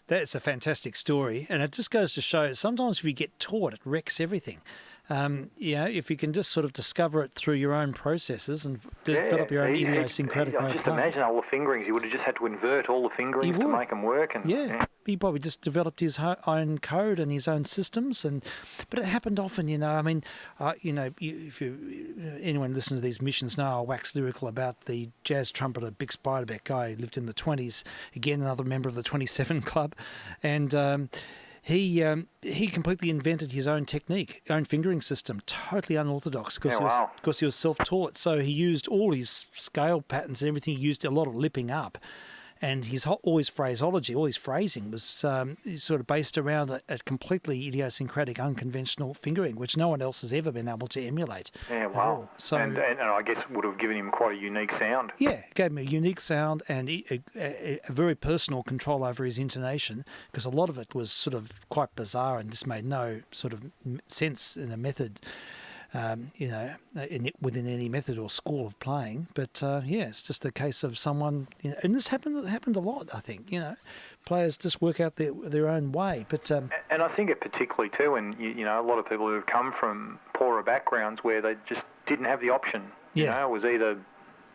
That's a fantastic story. And it just goes to show sometimes if you get taught, it wrecks everything. You know, if you can just sort of discover it through your own processes and develop your own idiosyncratic way of just playing. imagine all the fingerings. He would have just had to invert all the fingerings to make them work. And he probably just developed his own code and his own systems. But it happened often, you know. I mean, you know, if anyone listens to these missions now, I'll wax lyrical about the jazz trumpeter Big Spiderback guy who lived in the 20s. Again, another member of the 27 Club. And he completely invented his own technique, own fingering system, totally unorthodox because he was self-taught. So he used all his scale patterns and everything. He used a lot of lipping up. And all his phraseology, all his phrasing was sort of based around a completely idiosyncratic, unconventional fingering, which no one else has ever been able to emulate. Yeah, wow. So, and I guess would have given him quite a unique sound. Yeah, it gave him a unique sound and a very personal control over his intonation, because a lot of it was sort of quite bizarre and just made no sort of sense in a method. You know, within any method or school of playing, but it's just the case of someone, you know, and this happened a lot. I think, you know, players just work out their own way. But and I think it particularly too, and you know, a lot of people who have come from poorer backgrounds where they just didn't have the option. You know, it was either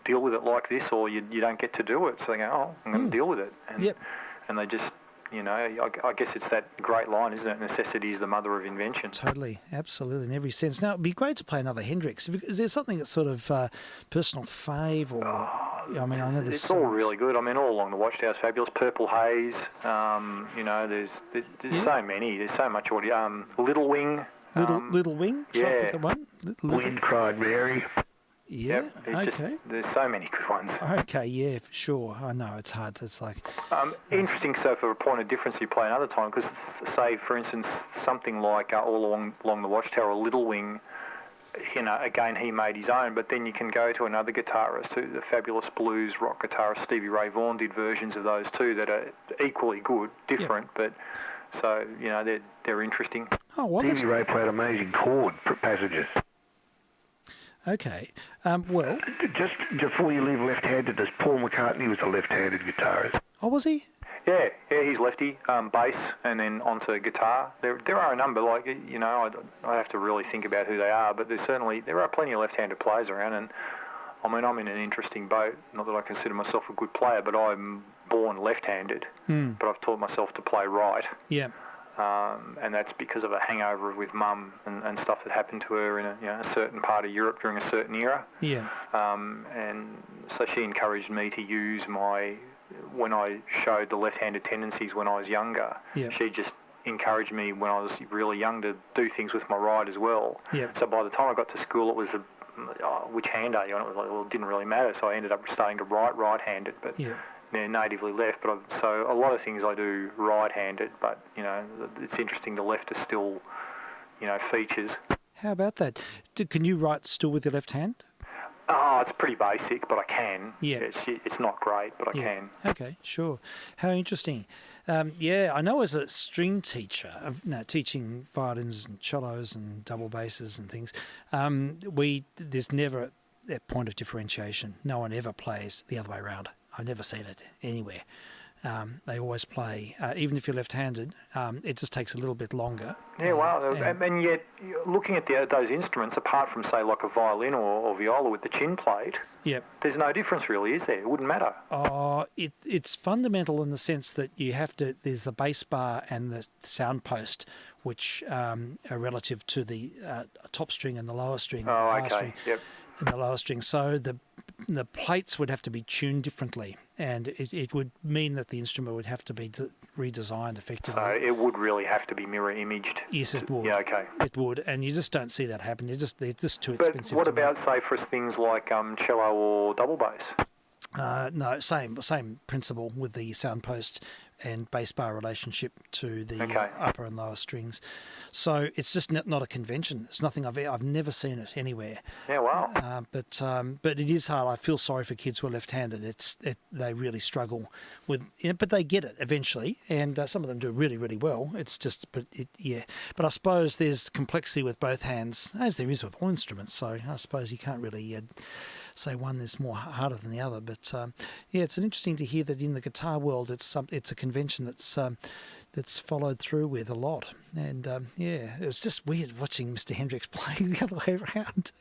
deal with it like this or you don't get to do it. So they go, oh, I'm going to deal with it, and they just. You know, I guess it's that great line, isn't it? Necessity is the mother of invention. Totally, absolutely, in every sense. Now, it'd be great to play another Hendrix. Is there something that's sort of personal fave, or I mean, I know this. It's all really good. I mean, all along the Watchtower's fabulous. Purple Haze. You know, there's so many. There's so much audio. Little Wing. Little Wing. Yeah. The one. Wind Cried Mary. Yeah, yep, there's so many good ones. Okay, yeah, for sure. I know, it's hard. It's like... interesting, so for a point of difference, you play another time, because, say, for instance, something like All Along the Watchtower or Little Wing, you know, again, he made his own, but then you can go to another guitarist, the fabulous blues rock guitarist Stevie Ray Vaughan did versions of those too that are equally good, different, but... So, you know, they're interesting. Oh, well, Stevie Ray played amazing chord passages. Okay. Well... Just before you leave left-handedness, Paul McCartney was a left-handed guitarist. Oh, was he? Yeah, he's lefty, bass, and then onto guitar. There are a number, like, you know, I have to really think about who they are, but there are plenty of left-handed players around, and I mean, I'm in an interesting boat. Not that I consider myself a good player, but I'm born left-handed, but I've taught myself to play right. Yeah. And that's because of a hangover with Mum and stuff that happened to her in a certain part of Europe during a certain era. Yeah. And so she encouraged me to use when I showed the left-handed tendencies when I was younger, she just encouraged me when I was really young to do things with my right as well. Yeah. So by the time I got to school, it was which hand are you? And it was like, well, it didn't really matter. So I ended up starting to write right-handed, but they're natively left. But so a lot of things I do right-handed, but you know, it's interesting. The left is still, you know, features. How about that? Can you write still with your left hand? Oh, it's pretty basic, but I can. Yeah. It's not great, but I can. Okay, sure. How interesting. I know as a string teacher, teaching violins and cellos and double basses and things, there's never that point of differentiation. No one ever plays the other way around. I've never seen it anywhere. They always play, even if you're left-handed, it just takes a little bit longer. Yeah, and yet, looking at those instruments, apart from, say, like a violin or viola with the chin plate, there's no difference really, is there? It wouldn't matter. It's fundamental in the sense that there's the bass bar and the sound post, which are relative to the top string and the lower string. String. Yep. And the lower string. So the plates would have to be tuned differently, and it would mean that the instrument would have to be redesigned effectively. So it would really have to be mirror imaged. Yes, it would. Yeah, okay. It would, and you just don't see that happen. They're just too expensive. But what about, say, for things like cello or double bass? No, same principle with the sound post. and bass bar relationship to the Okay. upper and lower strings. So it's just not a convention. It's nothing I've never seen it anywhere. Yeah, wow. But it is hard. I feel sorry for kids who are left-handed. They really struggle with, but they get it eventually, and some of them do really, really well. It's just, but I suppose there's complexity with both hands, as there is with all instruments. So I suppose you can't really say one is more harder than the other. But it's interesting to hear that in the guitar world, it's a convention that's followed through with a lot. And it was just weird watching Mr. Hendrix playing the other way around.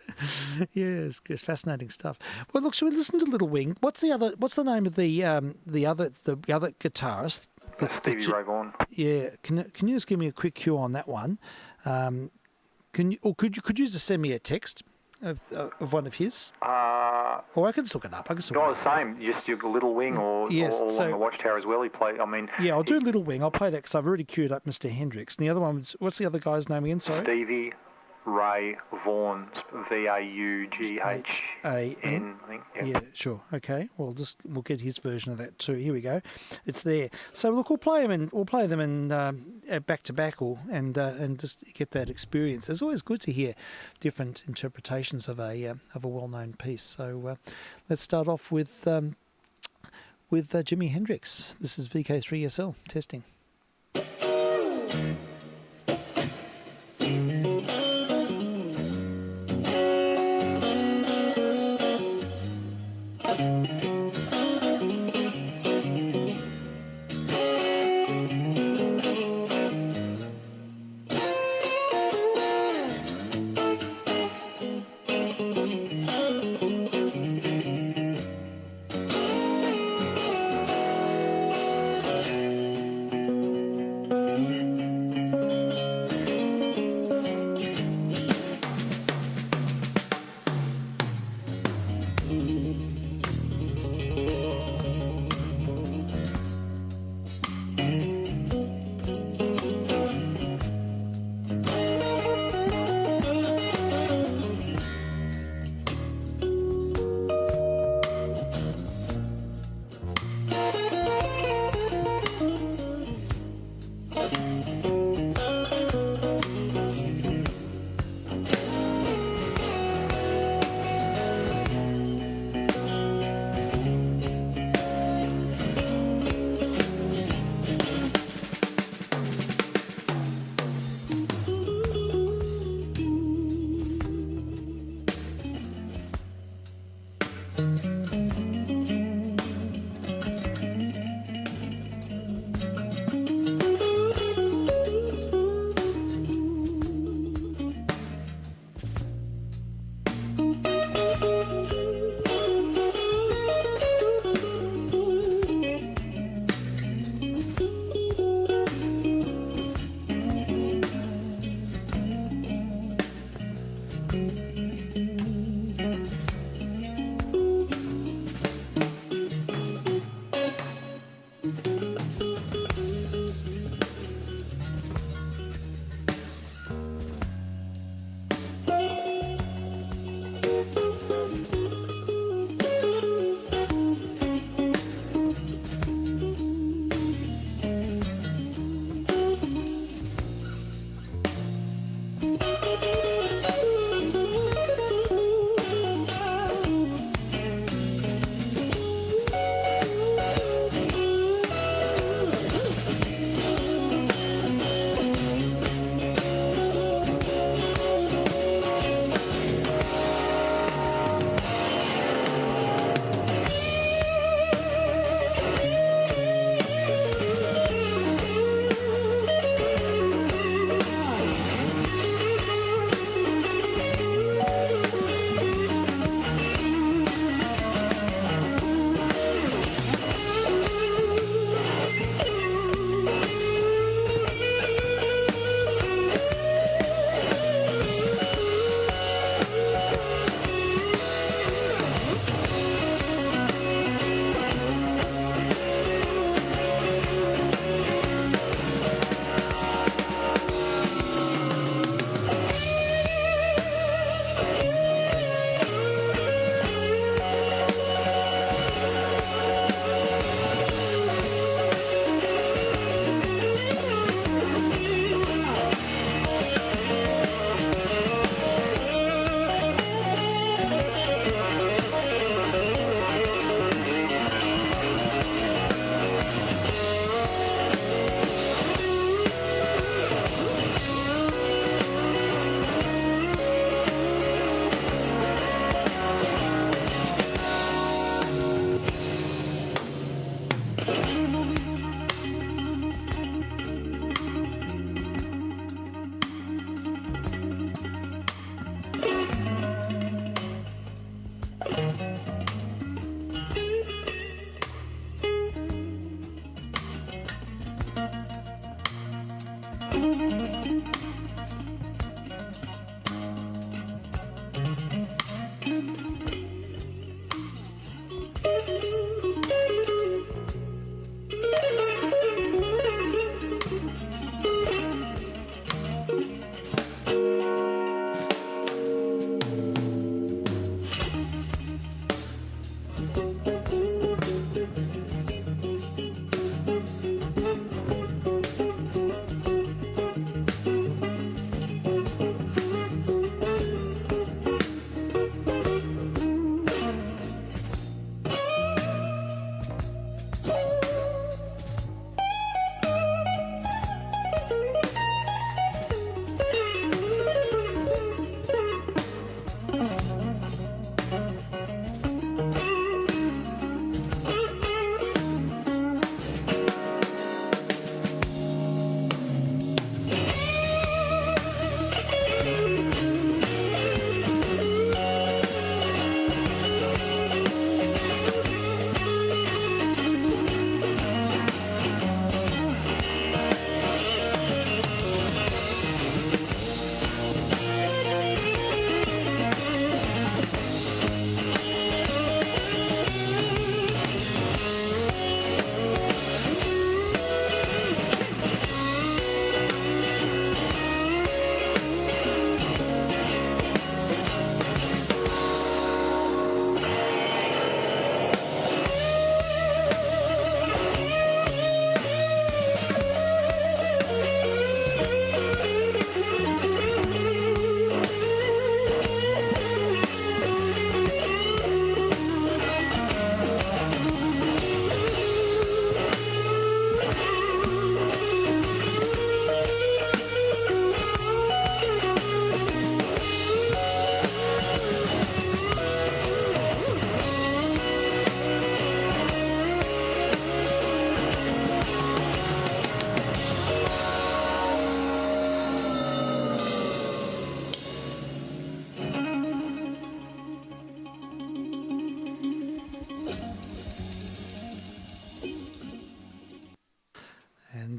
It's fascinating stuff. Well, look, should we listen to Little Wing? What's the name of the other guitarist? Stevie Ray Vaughan. Yeah, can you just give me a quick cue on that one? Could you just send me a text of one of his? Or I can just look it up. Not the same, just your Little Wing or Along the Watchtower as well. He played. I'll do Little Wing. I'll play that because I've already queued up Mr. Hendrix. And the other one was, what's the other guy's name again? Sorry. Stevie Ray Vaughan, Vaughan, I think. Yeah, sure. Okay. We'll get his version of that too. Here we go. It's there. So look, we'll play them in back to back, and just get that experience. It's always good to hear different interpretations of a well-known piece. So let's start off with Jimi Hendrix. This is vk3sl testing.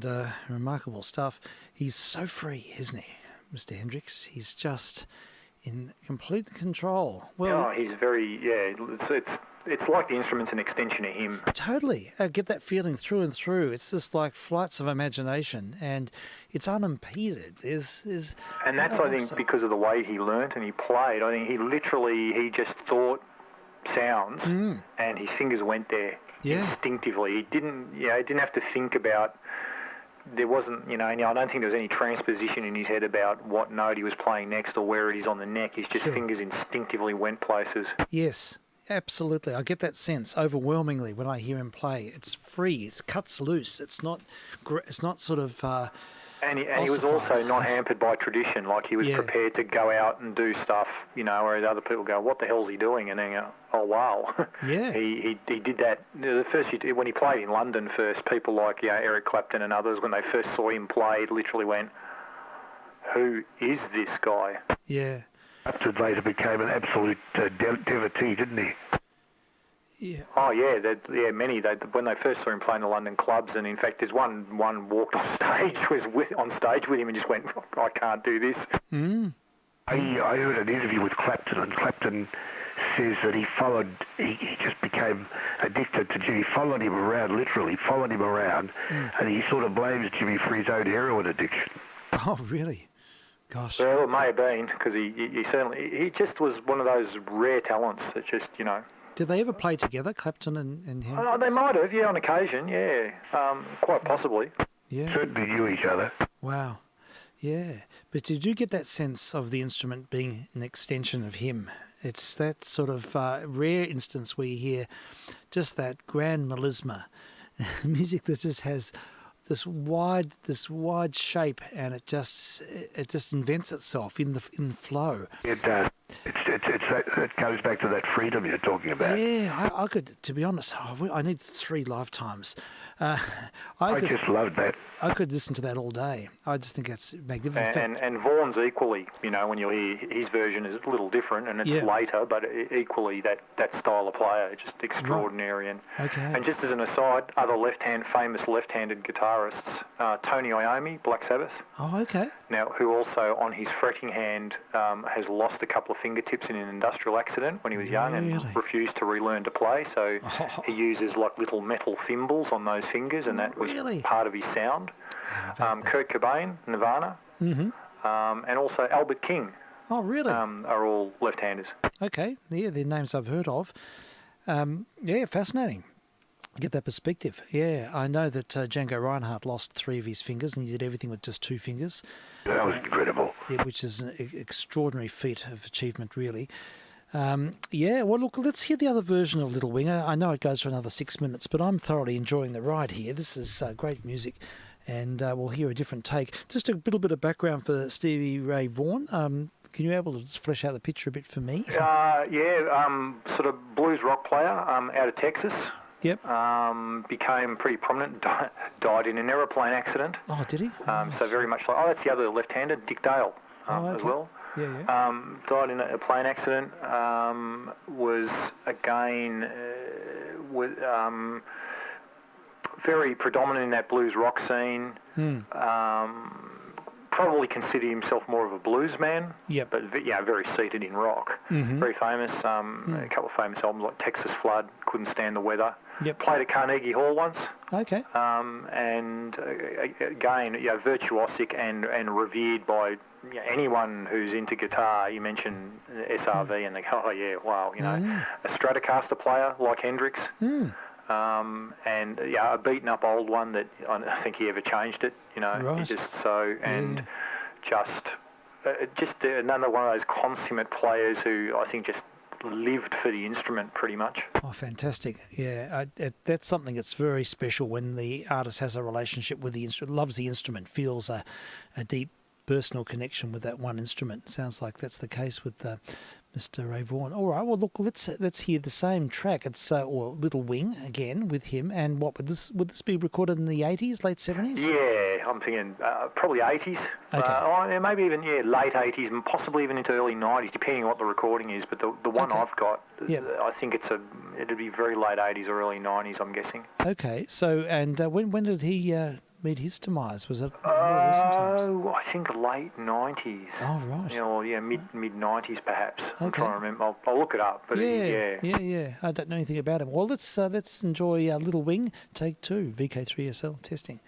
and remarkable stuff. He's so free, isn't he, Mr. Hendricks? He's just in complete control. Well, he's very, it's like the instrument's an extension of him. Totally. I get that feeling through and through. It's just like flights of imagination, and it's unimpeded. And that's, I think, because of the way he learnt and he played. I think he just thought sounds, and his fingers went there instinctively. He didn't have to think about. There wasn't, I don't think there was any transposition in his head about what note he was playing next or where it is on the neck. His fingers instinctively went places. Yes, absolutely. I get that sense overwhelmingly when I hear him play. It's free. It cuts loose. It's not sort of. And he was also not hampered by tradition. Like, he was prepared to go out and do stuff, whereas other people go, "What the hell's he doing?" And then go, "Oh wow." Yeah. he did that. The first when he played in London first, people like Eric Clapton and others, when they first saw him play, literally went, "Who is this guy?" Yeah. Clapton later became an absolute devotee, didn't he? Yeah. Oh yeah, many. When they first saw him playing the London clubs, and in fact, there's one walked on stage on stage with him and just went, "I can't do this." Mm. I heard an interview with Clapton, and Clapton says that he just became addicted to Jimmy. Followed him around, literally followed him around, and he sort of blames Jimmy for his own heroin addiction. Oh really? Gosh. Well, it may have been, because he just was one of those rare talents that just Did they ever play together, Clapton and him? They might have, on occasion, quite possibly. Yeah. Certainly knew each other. Wow. Yeah. But did you get that sense of the instrument being an extension of him? It's that sort of rare instance where you hear just that grand melisma, music that just has this wide shape, and it just invents itself in the flow. It does. It goes back to that freedom you're talking about. Yeah, I could, to be honest, I need 3 lifetimes. I just love that. I could listen to that all day. I just think that's magnificent. And Vaughan's equally, when you hear his version is a little different, and it's later, but equally that style of player, just extraordinary. Right. And just as an aside, other famous left-handed guitarists, Tony Iommi, Black Sabbath. Oh, okay. Now, who also on his fretting hand has lost a couple of fingertips in an industrial accident when he was young and refused to relearn to play. So he uses like little metal thimbles on those fingers, and that was part of his sound. Kurt Cobain, Nirvana, and also Albert King. Oh, really? Are all left-handers. Okay, yeah, they're names I've heard of. Fascinating. Get that perspective. Yeah, I know that Django Reinhardt lost 3 of his fingers, and he did everything with just 2 fingers. That was incredible. Yeah, which is an extraordinary feat of achievement, really. Well, look, let's hear the other version of Little Wing. I know it goes for another 6 minutes, but I'm thoroughly enjoying the ride here. This is great music, and we'll hear a different take. Just a little bit of background for Stevie Ray Vaughan. Can you be able to just flesh out the picture a bit for me? Sort of blues rock player out of Texas. Yep. Became pretty prominent, died in an aeroplane accident. Oh, did he? So very much like, that's the other left-handed, Dick Dale, as well. Yeah. Died in a plane accident, was again, very predominant in that blues rock scene. Probably considered himself more of a blues man, but very seated in rock. Very famous, a couple of famous albums like Texas Flood, Couldn't Stand the Weather. Played at Carnegie Hall once. Okay. And again, virtuosic and revered by anyone who's into guitar. You mention SRV and they go, oh yeah, wow, a Stratocaster player like Hendrix. And a beaten up old one that I don't think he ever changed it. Right. Just another one of those consummate players who I think just lived for the instrument pretty much. Oh, fantastic. Yeah, that's something that's very special when the artist has a relationship with the instrument, loves the instrument, feels a deep personal connection with that one instrument. Sounds like that's the case with Mr. Ray Vaughan. All right, well, look, let's hear the same track. It's Little Wing again with him. And what would this be recorded in the 80s, late 70s? Yeah, I'm thinking probably 80s. Okay. Maybe even late 80s and possibly even into early 90s, depending on what the recording is. But the one I've got, I think it'd be very late 80s or early 90s, I'm guessing. Okay, so and when did he meet his demise? Was it more recent times? Oh, I think late 90s. Oh, right. Or mid 90s perhaps. I'm Okay. trying to remember. I'll look it up. But Yeah. I don't know anything about him. Well, let's enjoy Little Wing, take 2, VK3sl testing.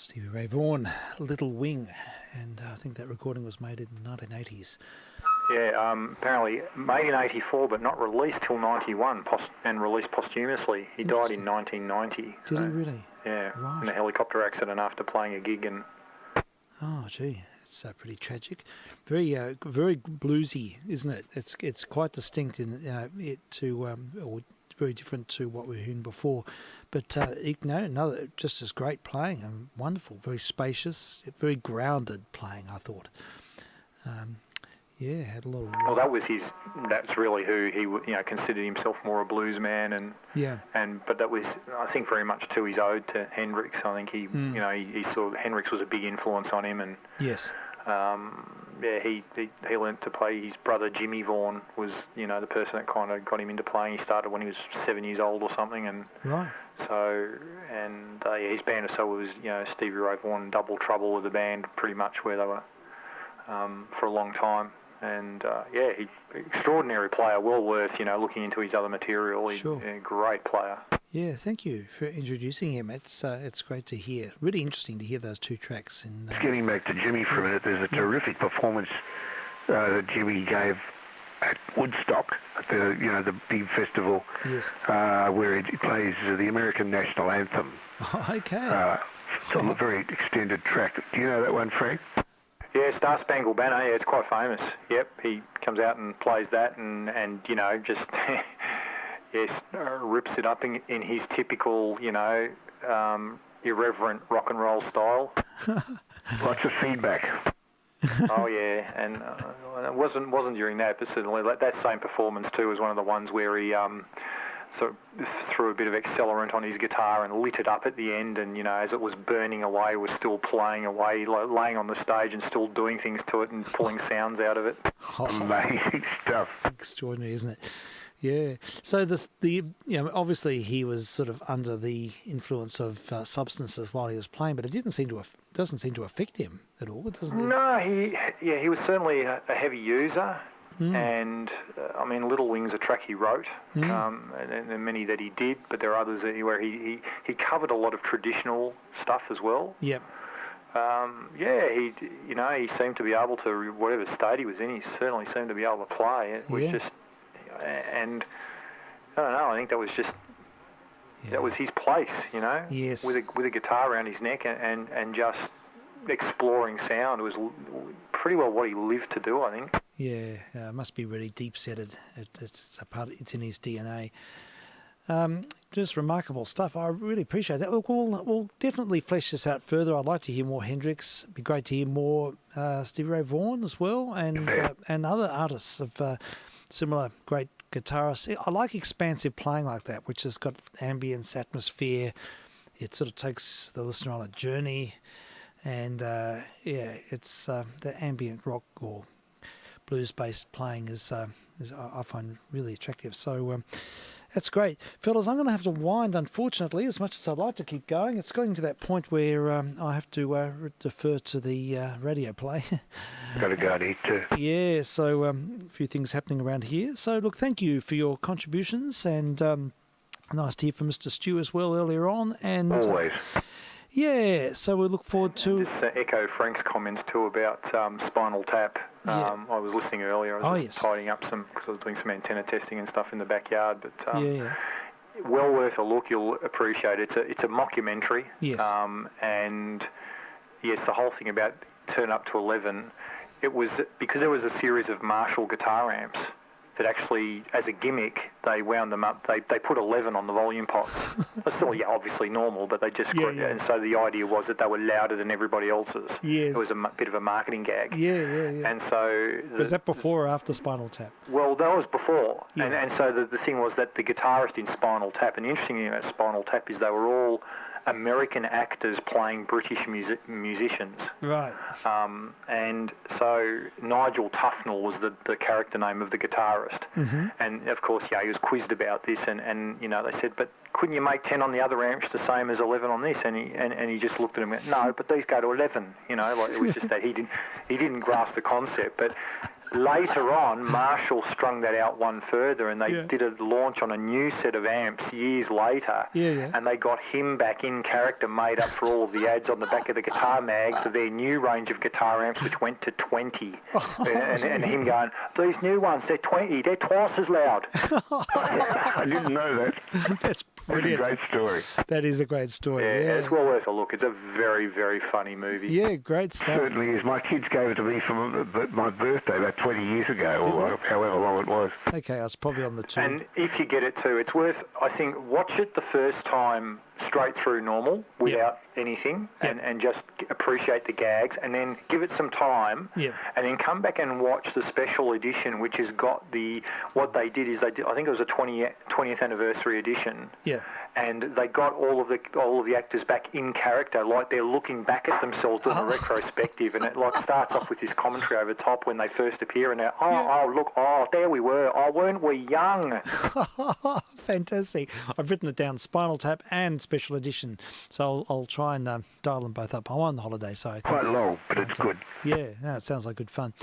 Stevie Ray Vaughan, Little Wing, and I think that recording was made in the 1980s. Yeah, apparently made in 84, but not released till 91, and released posthumously. He died in 1990. Did he really? Yeah, right. In a helicopter accident after playing a gig. And oh, gee, it's pretty tragic. Very, very bluesy, isn't it? It's quite distinct in or very different to what we were hearing before. But another just as great playing and wonderful, very spacious, very grounded playing. I thought. Yeah, had a lot of. Well, that's really who he considered himself more a blues man, but that was, I think, very much to his ode to Hendrix. I think he saw Hendrix was a big influence on him, and yes, he learnt to play. His brother Jimmy Vaughan was the person that kind of got him into playing. He started when he was 7 years old or something, and right. So his band so was Stevie Ray Vaughan, Double Trouble with the band, pretty much where they were for a long time. And he extraordinary player, well worth looking into his other material. He's a great player. Yeah, thank you for introducing him. It's great to hear. Really interesting to hear those two tracks. And getting back to Jimmy for a minute, there's a terrific performance that Jimmy gave at Woodstock, at the big festival, yes, where he plays the American national anthem. Okay. It's a very extended track. Do you know that one, Frank? Yeah, Star Spangled Banner, it's quite famous. Yep, he comes out and plays that and just rips it up in his typical, irreverent rock and roll style. Lots of feedback. Oh yeah, and it wasn't during that, but certainly that same performance too was one of the ones where he sort of threw a bit of accelerant on his guitar and lit it up at the end, and as it was burning away, was still playing away, laying on the stage and still doing things to it and pulling sounds out of it. Amazing stuff. Extraordinary, isn't it? Yeah. So obviously he was sort of under the influence of substances while he was playing, but it doesn't seem to affect him at all, doesn't it? No, he was certainly a heavy user. And Little Wing's a track he wrote, and there are many that he did, but there are others where he covered a lot of traditional stuff as well. Yep. He seemed to be able to, whatever state he was in, he certainly seemed to be able to play. It was just, and I don't know, I think that was just that was his place, Yes. with a guitar around his neck and just exploring sound. It was pretty well what he lived to do, I think. Yeah, must be really deep-setted. It's in his DNA. Just remarkable stuff. I really appreciate that. Look, we'll definitely flesh this out further. I'd like to hear more Hendrix. It'd be great to hear more Stevie Ray Vaughan as well, and other artists of similar great guitarists. I like expansive playing like that, which has got ambience, atmosphere. It sort of takes the listener on a journey, and it's the ambient rock or blues-based playing is I find really attractive. So that's great. Fellas, I'm going to have to wind, unfortunately, as much as I'd like to keep going. It's getting to that point where I have to defer to the radio play. Got to go and eat too. Yeah, so a few things happening around here. So, look, thank you for your contributions, and nice to hear from Mr. Stew as well earlier on. And always. Yeah, so we look forward to... Just echo Frank's comments too about Spinal Tap. I was listening earlier. I was tidying up because I was doing some antenna testing and stuff in the backyard. But well worth a look. You'll appreciate it. It's a mockumentary. Yes. And yes, the whole thing about Turn Up to 11, it was because there was a series of Marshall guitar amps that actually, as a gimmick, they wound them up. They put 11 on the volume pots. It's still, obviously normal, but they just... And so the idea was that they were louder than everybody else's. Yes. It was a bit of a marketing gag. Yeah. And so... Was that before or after Spinal Tap? Well, that was before. Yeah. And so the thing was that the guitarist in Spinal Tap, and the interesting thing about Spinal Tap is they were all American actors playing British musicians. Right. And so Nigel Tufnell was the character name of the guitarist. Mm-hmm. And, of course, he was quizzed about this, and they said, but couldn't you make 10 on the other amps the same as 11 on this? And he just looked at him and went, no, but these go to 11. It was just that he didn't grasp the concept. But later on, Marshall strung that out one further, and they did a launch on a new set of amps years later, and they got him back in character, made up for all of the ads on the back of the guitar mags of their new range of guitar amps, which went to 20. And him going, these new ones, they're 20, they're twice as loud. I didn't know that. That's brilliant. That's a great story. That is a great story. Yeah, it's well worth a look. It's a very, very funny movie. Yeah, great stuff. Certainly is. My kids gave it to me for my birthday about 20 years ago, or however long it was. Okay, I was probably on the tube. And if you get it too, it's worth, I think, watch it the first time straight through normal without anything and just appreciate the gags, and then give it some time and then come back and watch the special edition, which has got what they did is I think it was a 20th anniversary edition. Yeah. And they got all of the actors back in character, like they're looking back at themselves doing a retrospective, and it like starts off with this commentary over the top when they first appear, and they're, look, there we were, weren't we young? Fantastic. I've written it down, Spinal Tap and Special Edition, so I'll try and dial them both up. I'm on holiday, so... Quite long, but it's good. Yeah, no, it sounds like good fun.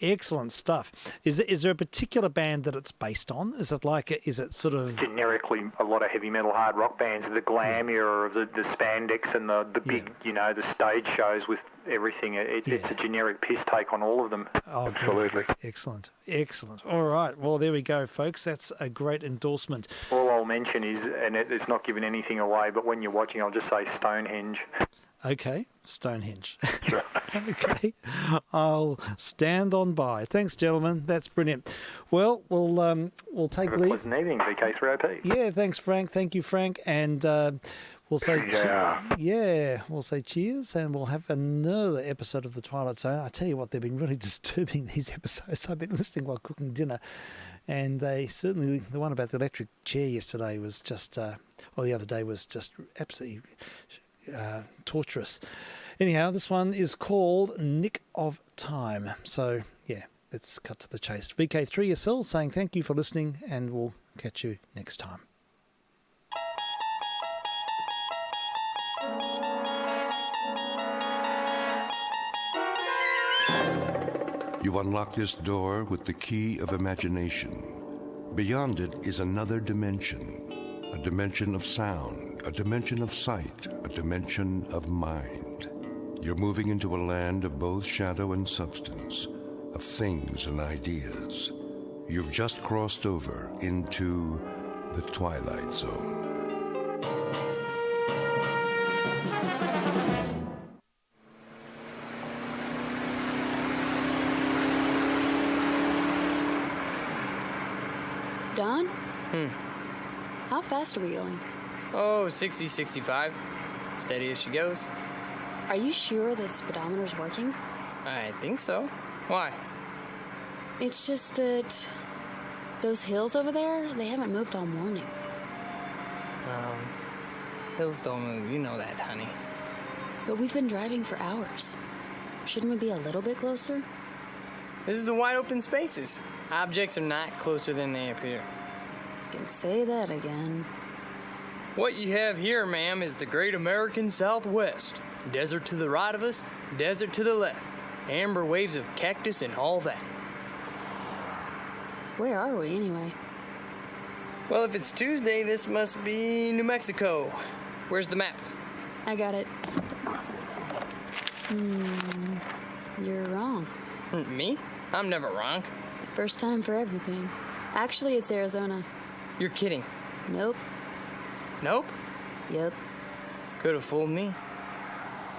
Excellent stuff. Is there a particular band that it's based on? Is it sort of... Generically, a lot of heavy metal hard rock bands, the glam era of the spandex and the big, the stage shows with everything. It's a generic piss take on all of them. Oh, absolutely. Excellent. All right. Well, there we go, folks. That's a great endorsement. All I'll mention is, and it's not giving anything away, but when you're watching, I'll just say Stonehenge. Okay, Stonehenge. Okay, I'll stand on by. Thanks, gentlemen. That's brilliant. Well, we'll take Have a leave. Pleasant evening, VK3OP. Yeah, thanks, Frank. Thank you, Frank. And we'll say we'll say cheers, and we'll have another episode of The Twilight Zone. I tell you what, they've been really disturbing, these episodes. I've been listening while cooking dinner, and they certainly, the one about the electric chair yesterday was just, or the other day was just absolutely torturous. Anyhow, this one is called Nick of Time. So, yeah, let's cut to the chase. vk3sl saying thank you for listening, and we'll catch you next time. You unlock this door with the key of imagination. Beyond it is another dimension, a dimension of sound, a dimension of sight, a dimension of mind. You're moving into a land of both shadow and substance, of things and ideas. You've just crossed over into the Twilight Zone. Don? How fast are we going? Oh, 60, 65. Steady as she goes. Are you sure the speedometer's working? I think so. Why? It's just that those hills over there, they haven't moved all morning. Hills don't move, you know that, honey. But we've been driving for hours. Shouldn't we be a little bit closer? This is the wide open spaces. Objects are not closer than they appear. You can say that again. What you have here, ma'am, is the great American Southwest. Desert to the right of us, desert to the left. Amber waves of cactus and all that. Where are we, anyway? Well, if it's Tuesday, this must be New Mexico. Where's the map? I got it. You're wrong. Me? I'm never wrong. First time for everything. Actually, it's Arizona. You're kidding. Nope. Nope? Yep. Could have fooled me.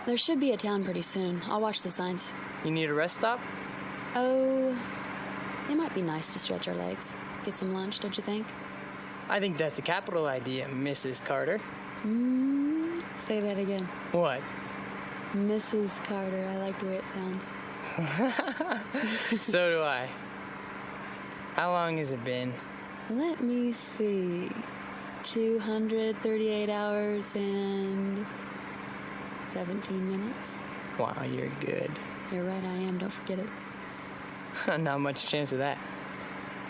There should be a town pretty soon. I'll watch the signs. You need a rest stop? Oh, it might be nice to stretch our legs. Get some lunch, don't you think? I think that's a capital idea, Mrs. Carter. Say that again. What? Mrs. Carter. I like the way it sounds. So do I. How long has it been? Let me see. 238 hours and 17 minutes. Wow, you're good. You're right, I am. Don't forget it. Not much chance of that.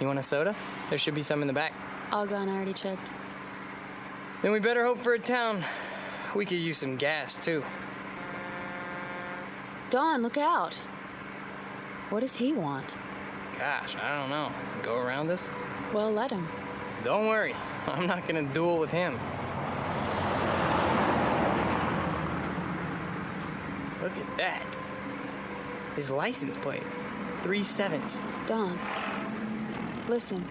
You want a soda? There should be some in the back. All gone. I already checked. Then we better hope for a town. We could use some gas, too. Don, look out. What does he want? Gosh, I don't know. Go around us? Well, let him. Don't worry. I'm not gonna duel with him. Look at that. His license plate. 3/7. Don, listen.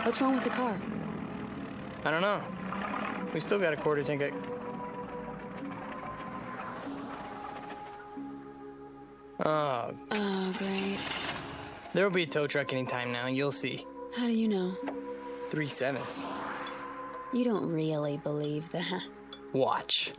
What's wrong with the car? I don't know. We still got a quarter tank. Oh. Oh, great. There'll be a tow truck anytime now. You'll see. How do you know? 3/7. You don't really believe that. Watch.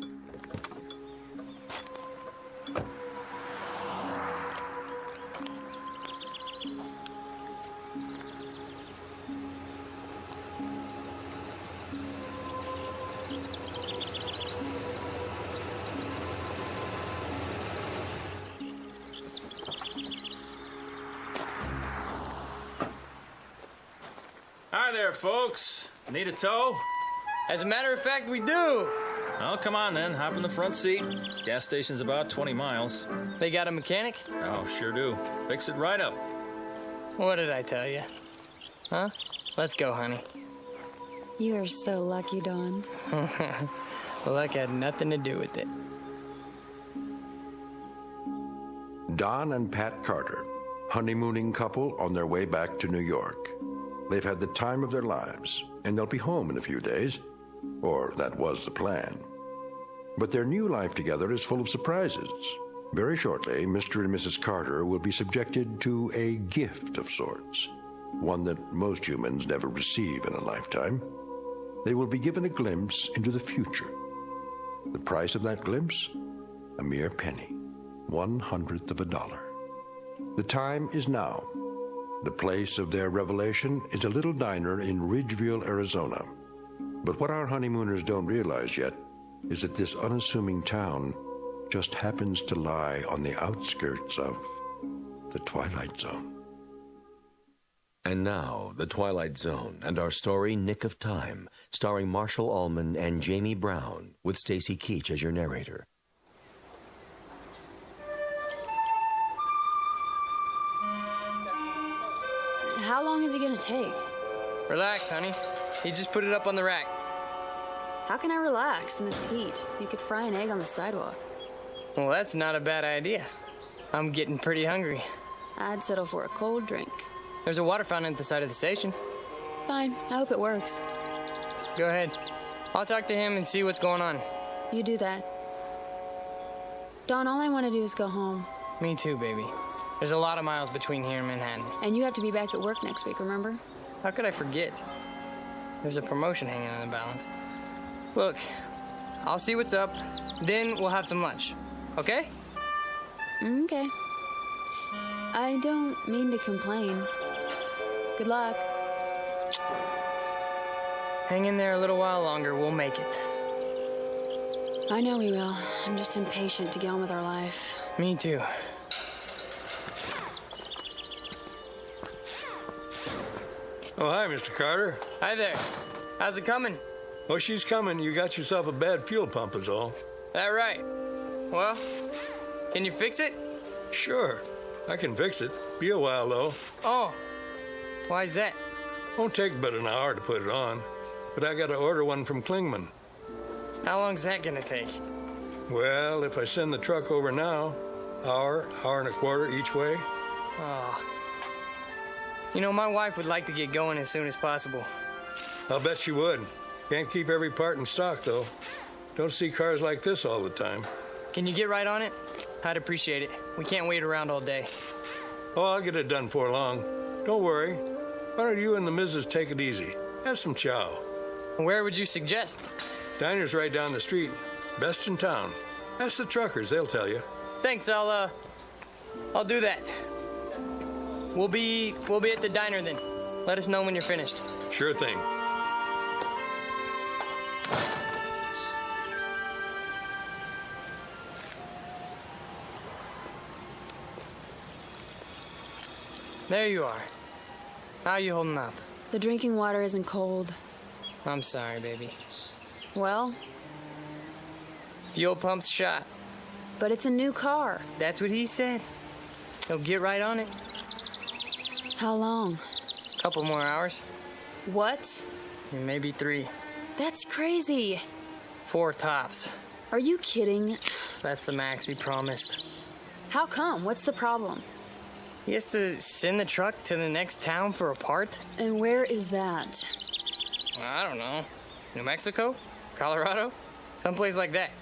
Hi there, folks. Need a tow? As a matter of fact, we do. Oh, come on then. Hop in the front seat. Gas station's about 20 miles. They got a mechanic? Oh, sure do. Fix it right up. What did I tell you? Huh? Let's go, honey. You are so lucky, Don. Luck had nothing to do with it. Don and Pat Carter, honeymooning couple on their way back to New York. They've had the time of their lives, and they'll be home in a few days. Or that was the plan. But their new life together is full of surprises. Very shortly, Mr. and Mrs. Carter will be subjected to a gift of sorts, one that most humans never receive in a lifetime. They will be given a glimpse into the future. The price of that glimpse? A mere penny, 1/100th of a dollar. The time is now. The place of their revelation is a little diner in Ridgeville, Arizona. But what our honeymooners don't realize yet is that this unassuming town just happens to lie on the outskirts of the Twilight Zone. And now, The Twilight Zone and our story, Nick of Time, starring Marshall Allman and Jamie Brown, with Stacy Keach as your narrator. How long is he gonna take? Relax, honey. He just put it up on the rack. How can I relax in this heat? You could fry an egg on the sidewalk. Well, that's not a bad idea. I'm getting pretty hungry. I'd settle for a cold drink. There's a water fountain at the side of the station. Fine, I hope it works. Go ahead. I'll talk to him and see what's going on. You do that. Don, all I want to do is go home. Me too, baby. There's a lot of miles between here and Manhattan. And you have to be back at work next week, remember? How could I forget? There's a promotion hanging on the balance. Look, I'll see what's up, then we'll have some lunch. Okay? Okay. I don't mean to complain. Good luck. Hang in there a little while longer, we'll make it. I know we will. I'm just impatient to get on with our life. Me too. Oh, hi, Mr. Carter. Hi there. How's it coming? Oh, she's coming. You got yourself a bad fuel pump is all. That right. Well, can you fix it? Sure. I can fix it. Be a while, though. Oh, why's that? Won't take but an hour to put it on. But I got to order one from Klingman. How long's that gonna take? Well, if I send the truck over now, hour and a quarter each way. Oh. You know, my wife would like to get going as soon as possible. I'll bet she would. Can't keep every part in stock, though. Don't see cars like this all the time. Can you get right on it? I'd appreciate it. We can't wait around all day. Oh, I'll get it done before long. Don't worry. Why don't you and the missus take it easy? Have some chow. Where would you suggest? Diner's right down the street. Best in town. Ask the truckers, they'll tell you. Thanks, I'll do that. We'll be at the diner then. Let us know when you're finished. Sure thing. There you are. How you holding up? The drinking water isn't cold. I'm sorry, baby. Well? Fuel pump's shot. But it's a new car. That's what he said. He'll get right on it. How long? Couple more hours. What? Maybe 3. That's crazy. 4 tops. Are you kidding? That's the max he promised. How come? What's the problem? He has to send the truck to the next town for a part? And where is that? I don't know. New Mexico? Colorado? Someplace like that.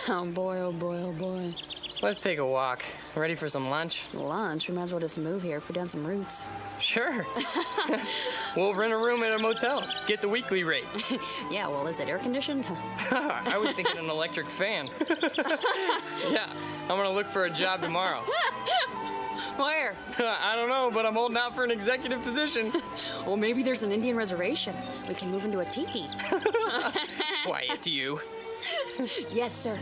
Oh boy, oh boy, oh boy. Let's take a walk. Ready for some lunch? Lunch? We might as well just move here, put down some roots. Sure. We'll rent a room at a motel. Get the weekly rate. Yeah, well, is it air conditioned? I was thinking an electric fan. Yeah, I'm gonna look for a job tomorrow. Where? I don't know, but I'm holding out for an executive position. Well, maybe there's an Indian reservation. We can move into a teepee. Quiet, you. Yes, sir.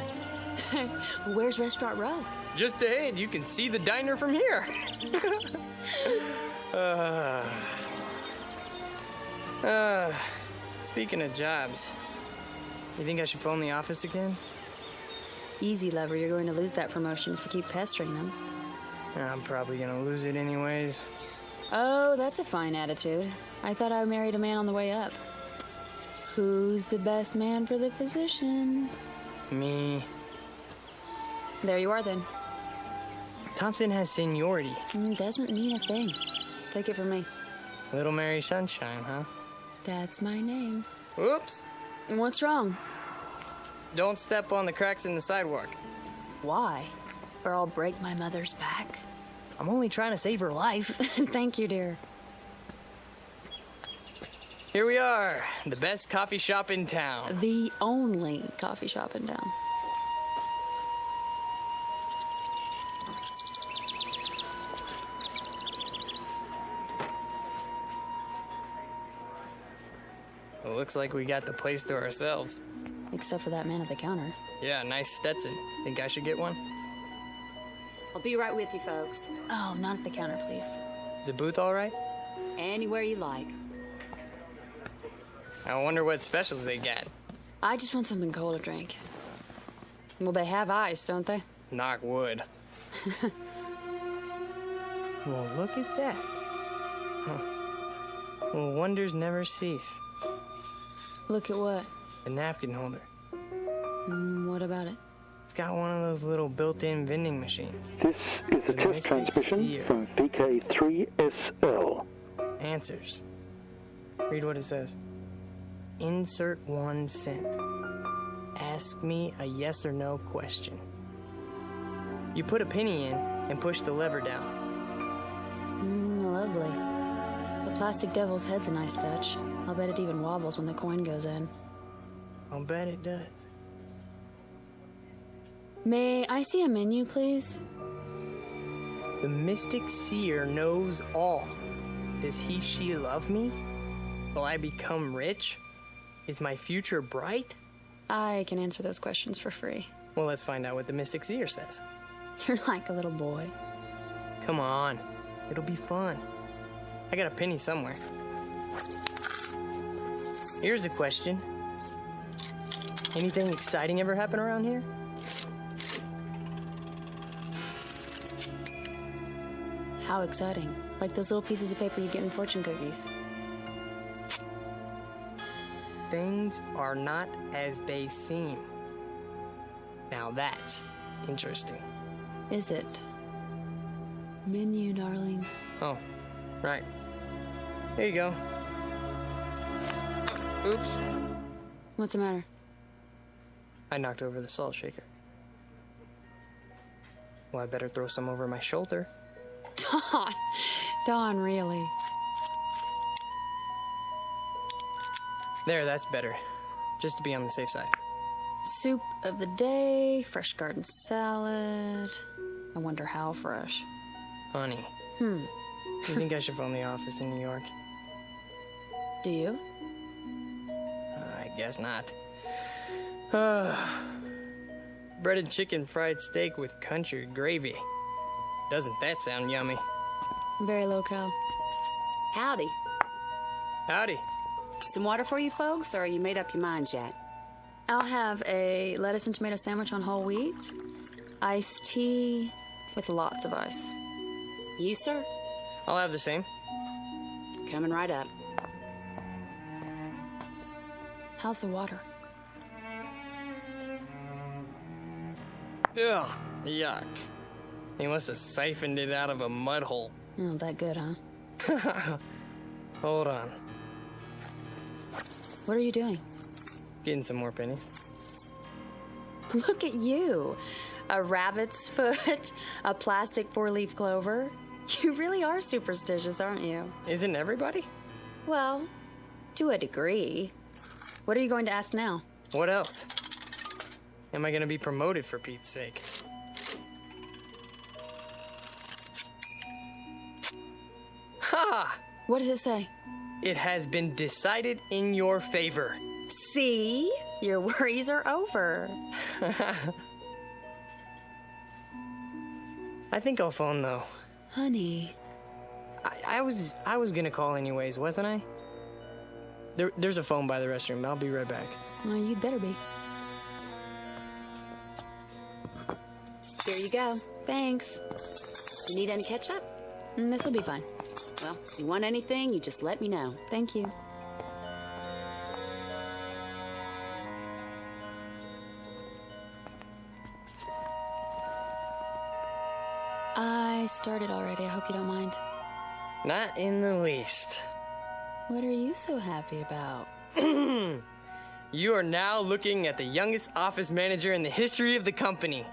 Where's Restaurant Row? Just ahead, you can see the diner from here. Speaking of jobs, you think I should phone the office again? Easy, lover. You're going to lose that promotion if you keep pestering them. I'm probably gonna lose it anyways. Oh, that's a fine attitude. I thought I married a man on the way up. Who's the best man for the position? Me. There you are, then. Thompson has seniority. Doesn't mean a thing. Take it from me. Little Mary Sunshine, huh? That's my name. Whoops. And what's wrong? Don't step on the cracks in the sidewalk. Why? Or I'll break my mother's back. I'm only trying to save her life. Thank you, dear. Here we are, the best coffee shop in town. The only coffee shop in town. Well, looks like we got the place to ourselves. Except for that man at the counter. Yeah, nice Stetson. Think I should get one? I'll be right with you, folks. Oh, not at the counter, please. Is the booth all right? Anywhere you like. I wonder what specials they got. I just want something cold to drink. Well, they have ice, don't they? Knock wood. Well, look at that. Huh. Well, wonders never cease. Look at what? The napkin holder. What about it? It's got one of those little built-in vending machines. This is a test transmission from vk3sl. Answers. Read what it says. Insert 1 cent. Ask me a yes or no question. You put a penny in and push the lever down. Lovely. The plastic devil's head's a nice touch. I'll bet it even wobbles when the coin goes in. I'll bet it does. May I see a menu, please? The mystic seer knows all. Does he, she love me? Will I become rich? Is my future bright? I can answer those questions for free. Well, let's find out what the mystic seer says. You're like a little boy. Come on. It'll be fun. I got a penny somewhere. Here's a question. Anything exciting ever happen around here? How exciting. Like those little pieces of paper you get in fortune cookies. Things are not as they seem. Now that's interesting. Is it? Menu, darling. Oh, right. Here you go. Oops. What's the matter? I knocked over the salt shaker. Well, I better throw some over my shoulder. Dawn, really? There, that's better. Just to be on the safe side. Soup of the day, fresh garden salad. I wonder how fresh. Honey. You think I should phone the office in New York? Do you? I guess not. Breaded chicken fried steak with country gravy. Doesn't that sound yummy? Very low-cal. Howdy. Howdy. Some water for you folks, or you made up your minds yet? I'll have a lettuce and tomato sandwich on whole wheat, iced tea with lots of ice. You, sir? I'll have the same. Coming right up. How's the water? Ugh, yuck. He must have siphoned it out of a mud hole. Oh, that good, huh? Hold on. What are you doing? Getting some more pennies. Look at you. A rabbit's foot, a plastic four-leaf clover. You really are superstitious, aren't you? Isn't everybody? Well, to a degree. What are you going to ask now? What else? Am I gonna be promoted, for Pete's sake? Ha! What does it say? It has been decided in your favor. See? Your worries are over. I think I'll phone, though. Honey. I was gonna call anyways, wasn't I? There's a phone by the restroom. I'll be right back. Well, you better be. Here you go. Thanks. You need any ketchup? This'll be fine. Well, if you want anything, you just let me know. Thank you. I started already. I hope you don't mind. Not in the least. What are you so happy about? You are now looking at the youngest office manager in the history of the company.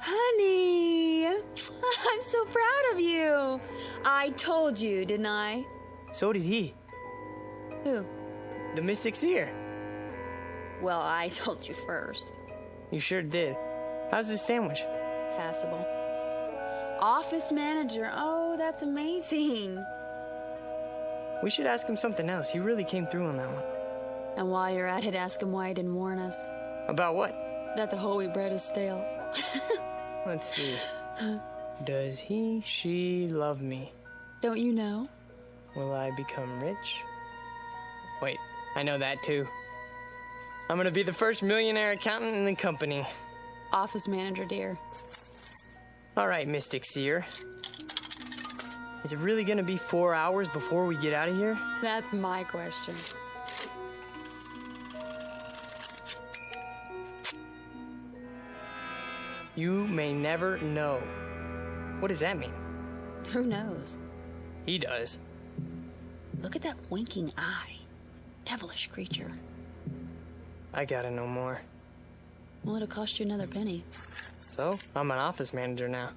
Honey, I'm so proud of you. I told you, didn't I? So did he. Who? The Mystic Seer. Well, I told you first. You sure did. How's this sandwich? Passable. Office manager. Oh, that's amazing. We should ask him something else. He really came through on that one. And while you're at it, ask him why he didn't warn us. About what? That the whole wheat bread is stale. Let's see. Does he, she love me? Don't you know? Will I become rich? Wait, I know that too. I'm gonna be the first millionaire accountant in the company. Office manager, dear. All right, Mystic Seer. Is it really gonna be 4 hours before we get out of here? That's my question. You may never know. What does that mean? Who knows? He does. Look at that winking eye. Devilish creature. I gotta know more. Well, it'll cost you another penny. So, I'm an office manager now.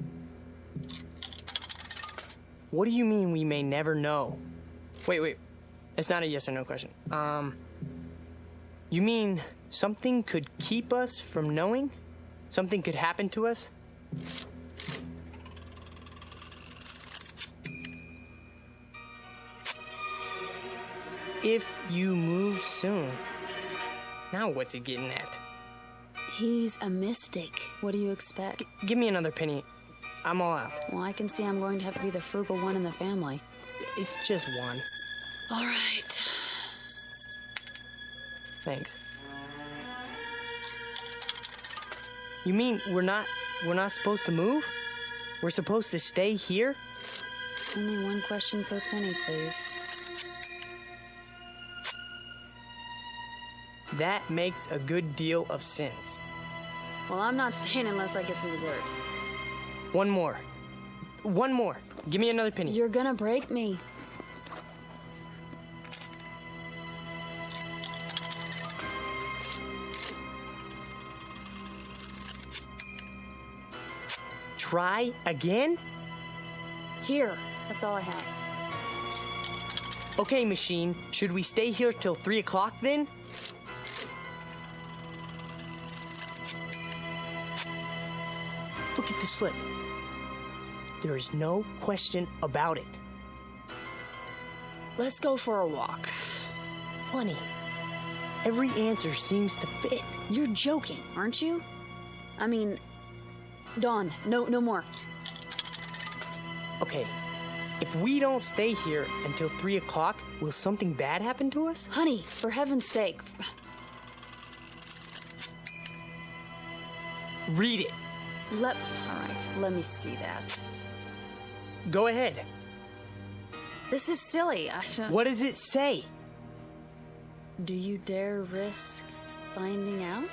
What do you mean we may never know? Wait. It's not a yes or no question. You mean something could keep us from knowing? Something could happen to us? If you move soon. Now what's he getting at? He's a mystic. What do you expect? Give me another penny. I'm all out. Well, I can see I'm going to have to be the frugal one in the family. It's just one. All right. Thanks. You mean we're not supposed to move? We're supposed to stay here? Only one question per penny, please. That makes a good deal of sense. Well, I'm not staying unless I get some dessert. One more. Give me another penny. You're gonna break me. Try again? Here. That's all I have. Okay, machine. Should we stay here till 3 o'clock then? Look at the slip. There is no question about it. Let's go for a walk. Funny. Every answer seems to fit. You're joking, aren't you? I mean, Dawn, no more. Okay, if we don't stay here until 3 o'clock, will something bad happen to us? Honey, for heaven's sake. Read it. All right, let me see that. Go ahead. This is silly. What does it say? Do you dare risk finding out?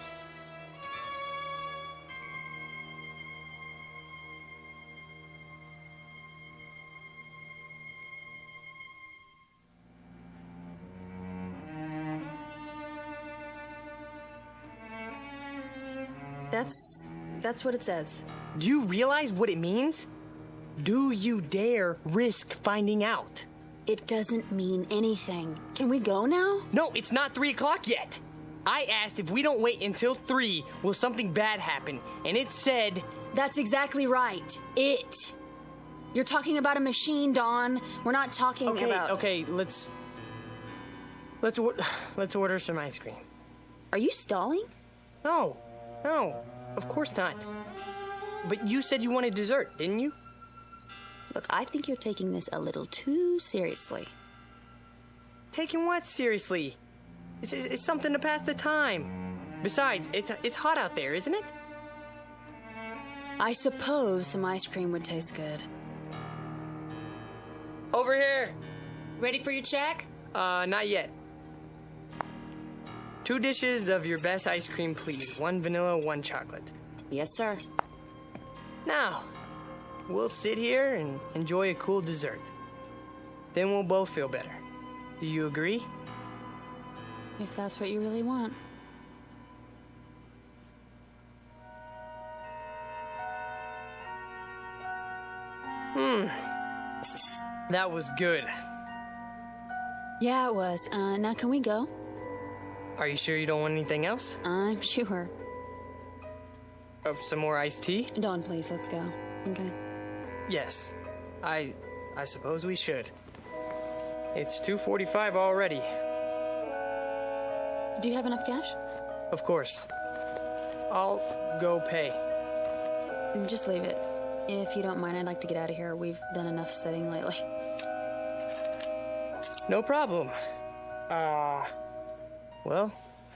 That's what it says. Do you realize what it means? Do you dare risk finding out? It doesn't mean anything. Can we go now? No, it's not 3 o'clock yet. I asked if we don't wait until 3, will something bad happen? And it said... That's exactly right. It. You're talking about a machine, Dawn. We're not talking about... Okay, let's order some ice cream. Are you stalling? No, of course not. But you said you wanted dessert, didn't you? Look, I think you're taking this a little too seriously. Taking what seriously? It's something to pass the time. Besides, it's hot out there, isn't it? I suppose some ice cream would taste good. Over here. Ready for your check? Not yet. 2 dishes of your best ice cream, please. 1 vanilla, 1 chocolate. Yes, sir. Now, we'll sit here and enjoy a cool dessert. Then we'll both feel better. Do you agree? If that's what you really want. That was good. Yeah, it was. Now can we go? Are you sure you don't want anything else? I'm sure. Some more iced tea? Dawn, please, let's go. Okay. Yes. I suppose we should. It's 2:45 already. Do you have enough cash? Of course. I'll go pay. Just leave it. If you don't mind, I'd like to get out of here. We've done enough sitting lately. No problem. Well,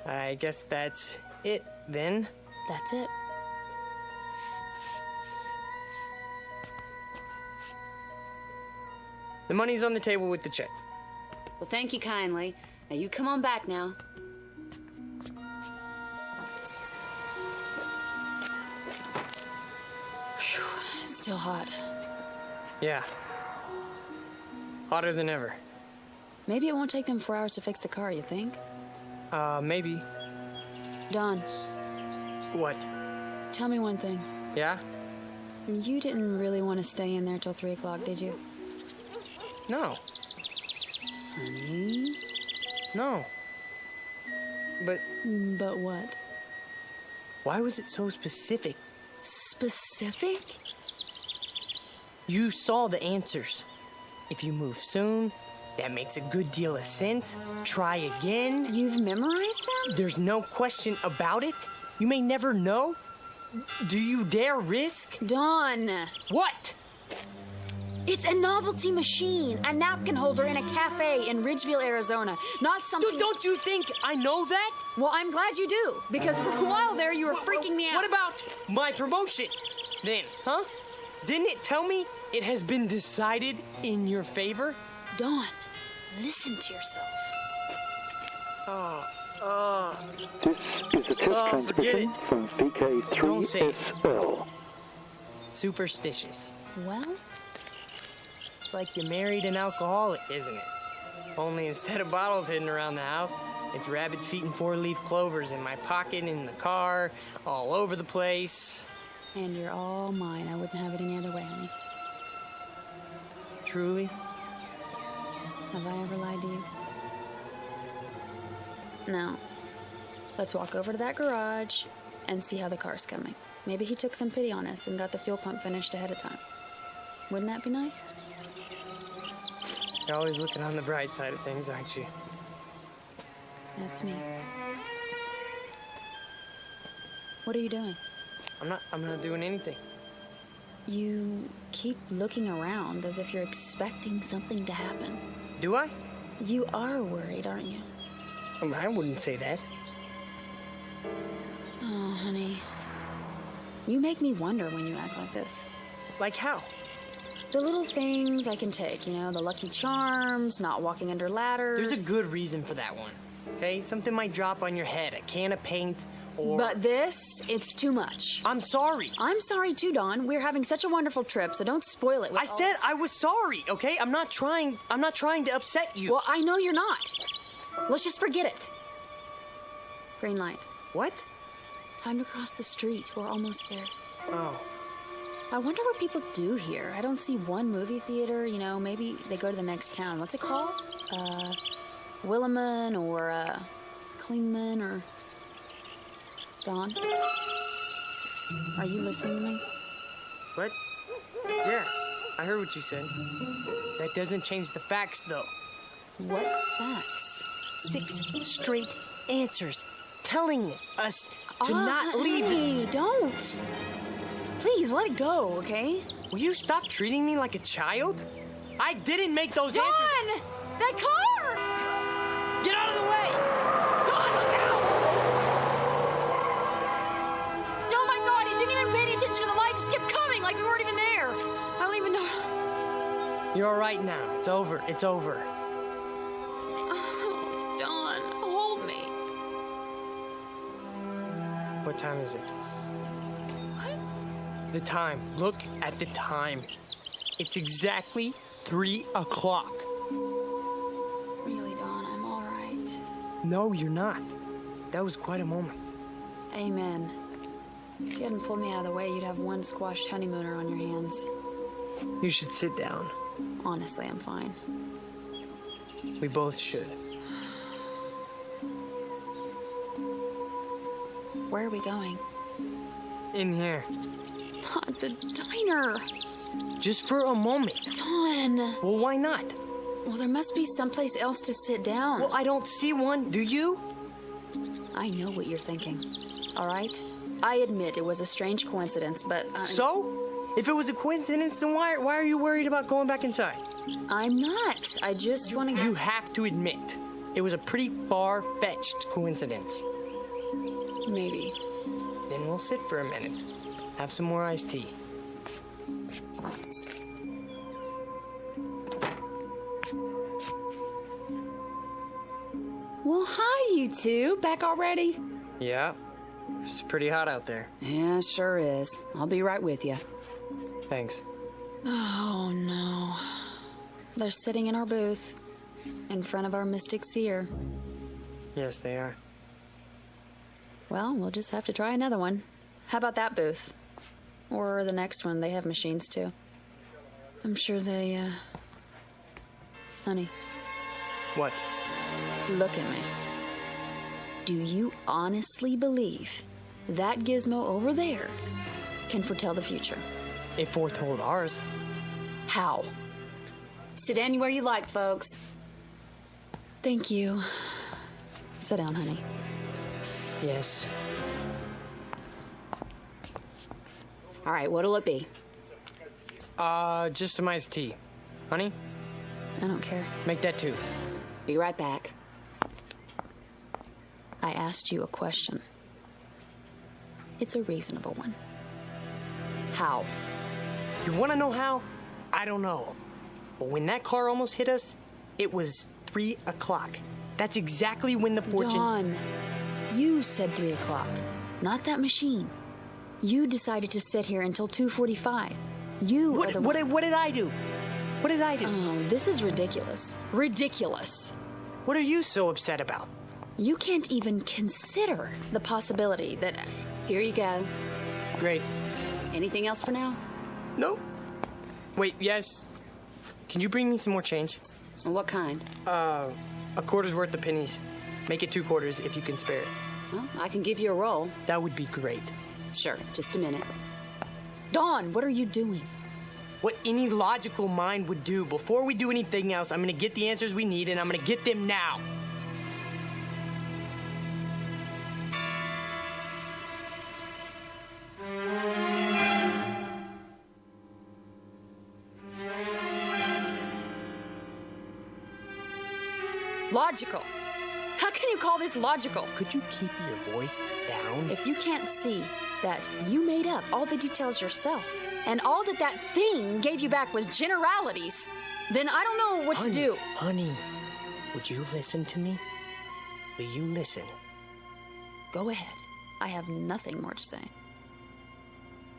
I guess that's it then. That's it. The money's on the table with the check. Well, thank you kindly. Now you come on back now. Whew, still hot. Yeah. Hotter than ever. Maybe it won't take them 4 hours to fix the car, you think? Maybe. Dawn. What? Tell me one thing. Yeah? You didn't really want to stay in there till 3 o'clock, did you? No. Honey? No. But what? Why was it so specific? Specific? You saw the answers. If you move soon, that makes a good deal of sense. Try again. You've memorized them? There's no question about it. You may never know. Do you dare risk? Dawn! What? It's a novelty machine, a napkin holder in a cafe in Ridgeville, Arizona. Not something... Don't you think I know that? Well, I'm glad you do, because for a while there you were freaking me out. What about my promotion then, huh? Didn't it tell me it has been decided in your favor? Dawn, listen to yourself. This is a test transmission from vk3sl. Superstitious. Well? It's like you married an alcoholic, isn't it? Only instead of bottles hidden around the house, it's rabbit feet and 4-leaf clovers in my pocket, in the car, all over the place. And you're all mine. I wouldn't have it any other way, honey. Truly? Have I ever lied to you? No. Let's walk over to that garage and see how the car's coming. Maybe he took some pity on us and got the fuel pump finished ahead of time. Wouldn't that be nice? You're always looking on the bright side of things, aren't you? That's me. What are you doing? I'm not doing anything. You keep looking around as if you're expecting something to happen. Do I? You are worried, aren't you? I wouldn't say that. Oh, honey. You make me wonder when you act like this. Like how? The little things I can take, you know, the Lucky Charms, not walking under ladders. There's a good reason for that one, okay? Something might drop on your head, a can of paint, or... But this, it's too much. I'm sorry. I'm sorry too, Dawn. We're having such a wonderful trip, so don't spoil it. I said I was sorry, okay? I'm not trying to upset you. Well, I know you're not. Let's just forget it. Green light. What? Time to cross the street. We're almost there. Oh. I wonder what people do here. I don't see one movie theater, you know, maybe they go to the next town. What's it called? Williman or, Klingman or... Dawn? Are you listening to me? What? Yeah, I heard what you said. That doesn't change the facts, though. What facts? 6 straight answers telling us to not leave. Honey, don't. Please, let it go, okay? Will you stop treating me like a child? I didn't make those answers. Dawn! That car! Get out of the way! Dawn, look out! Oh my God, he didn't even pay any attention to the light. Just kept coming like we weren't even there. I don't even know. You're all right now. It's over. It's over. Oh, Dawn, hold me. What time is it? What? The time. Look at the time. It's exactly 3 o'clock. Really, Dawn, I'm all right. No, you're not. That was quite a moment. Amen. If you hadn't pulled me out of the way, you'd have one squashed honeymooner on your hands. You should sit down. Honestly, I'm fine. We both should. Where are we going? In here. Not the diner. Just for a moment. Dawn. Well, why not? Well, there must be someplace else to sit down. Well, I don't see one. Do you? I know what you're thinking. All right? I admit it was a strange coincidence, but... So? If it was a coincidence, then why are you worried about going back inside? I'm not. I just want to... You have to admit, it was a pretty far-fetched coincidence. Maybe. Then we'll sit for a minute. Have some more iced tea. Well, hi, you two. Back already? Yeah. It's pretty hot out there. Yeah, sure is. I'll be right with you. Thanks. Oh, no. They're sitting in our booth, in front of our mystic seer. Yes, they are. Well, we'll just have to try another one. How about that booth? Or the next one. They have machines, too. I'm sure they, Honey. What? Look at me. Do you honestly believe that gizmo over there can foretell the future? It foretold ours. How? Sit anywhere you like, folks. Thank you. Sit down, honey. Yes. All right, what'll it be? Just some iced tea. Honey? I don't care. Make that 2. Be right back. I asked you a question. It's a reasonable one. How? You want to know how? I don't know. But when that car almost hit us, it was 3 o'clock. That's exactly when the fortune... Dawn, you said 3 o'clock, not that machine. You decided to sit here until 2:45. You What did I do? What did I do? Oh, this is ridiculous. Ridiculous. What are you so upset about? You can't even consider the possibility that... Here you go. Great. Anything else for now? No. Wait, yes. Can you bring me some more change? What kind? A quarter's worth of pennies. Make it 2 quarters if you can spare it. Well, I can give you a roll. That would be great. Sure, just a minute. Dawn, what are you doing? What any logical mind would do. Before we do anything else, I'm gonna get the answers we need, and I'm gonna get them now. Logical. How can you call this logical? Could you keep your voice down? If you can't see that you made up all the details yourself, and all that thing gave you back was generalities, then I don't know what to do. Honey, would you listen to me? Will you listen? Go ahead. I have nothing more to say.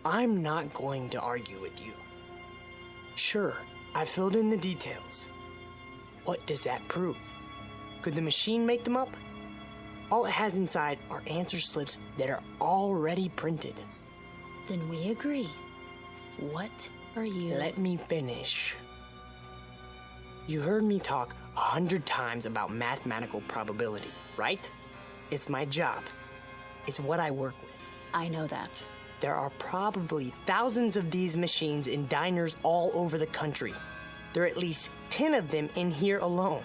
I'm not going to argue with you. Sure, I filled in the details. What does that prove? Could the machine make them up? All it has inside are answer slips that are already printed. Then we agree. What are you... Let me finish. You heard me talk 100 times about mathematical probability, right? It's my job. It's what I work with. I know that. There are probably thousands of these machines in diners all over the country. There are at least 10 of them in here alone.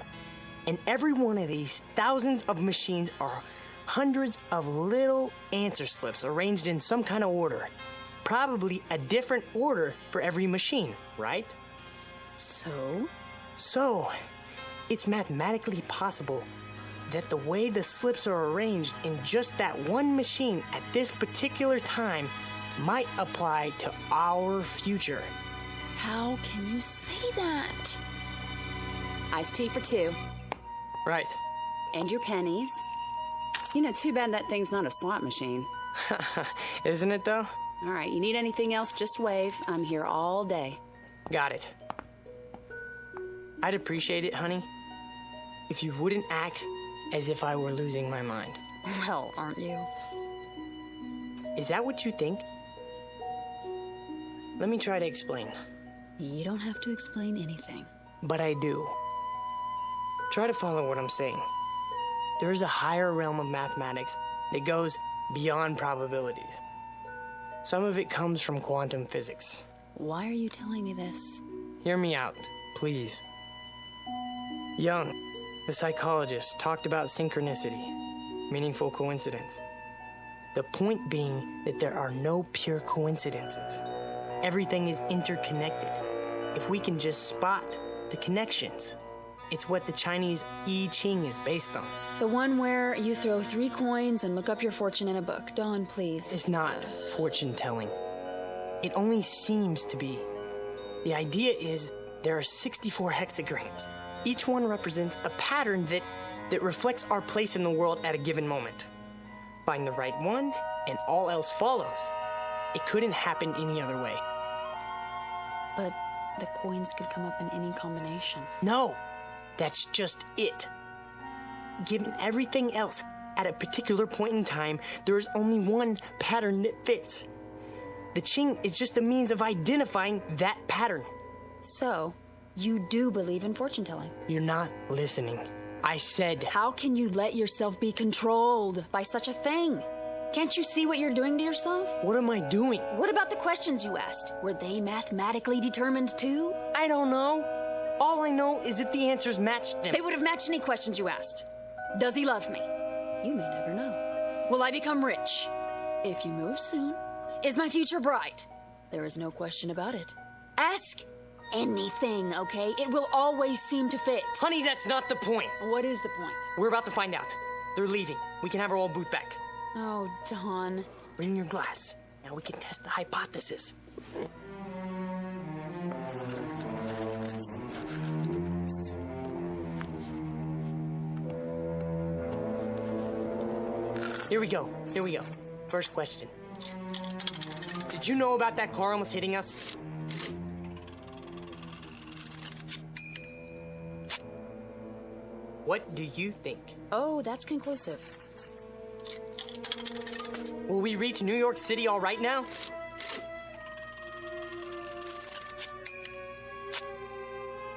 And every one of these thousands of machines are hundreds of little answer slips arranged in some kind of order. Probably a different order for every machine, right? So? So, it's mathematically possible that the way the slips are arranged in just that one machine at this particular time might apply to our future. How can you say that? Iced tea for 2. Right. And your pennies. You know, too bad that thing's not a slot machine. Isn't it, though? All right, you need anything else, just wave. I'm here all day. Got it. I'd appreciate it, honey, if you wouldn't act as if I were losing my mind. Well, aren't you? Is that what you think? Let me try to explain. You don't have to explain anything. But I do. Try to follow what I'm saying. There is a higher realm of mathematics that goes beyond probabilities. Some of it comes from quantum physics. Why are you telling me this? Hear me out, please. Jung, the psychologist, talked about synchronicity, meaningful coincidence. The point being that there are no pure coincidences. Everything is interconnected. If we can just spot the connections, it's what the Chinese I Ching is based on. The one where you throw 3 coins and look up your fortune in a book. Don, please. It's not fortune telling. It only seems to be. The idea is there are 64 hexagrams. Each one represents a pattern that reflects our place in the world at a given moment. Find the right one, and all else follows. It couldn't happen any other way. But the coins could come up in any combination. No, that's just it. Given everything else, at a particular point in time, there is only one pattern that fits. The Qing is just a means of identifying that pattern. So, you do believe in fortune telling? You're not listening. I said... How can you let yourself be controlled by such a thing? Can't you see what you're doing to yourself? What am I doing? What about the questions you asked? Were they mathematically determined too? I don't know. All I know is that the answers matched them. They would have matched any questions you asked. Does he love me? You may never know. Will I become rich? If you move soon. Is my future bright? There is no question about it. Ask anything, okay? It will always seem to fit. Honey, that's not the point. What is the point? We're about to find out. They're leaving. We can have our old booth back. Oh, Don. Bring your glass. Now we can test the hypothesis. Here we go. Here we go. First question. Did you know about that car almost hitting us? What do you think? Oh, that's conclusive. Will we reach New York City all right now?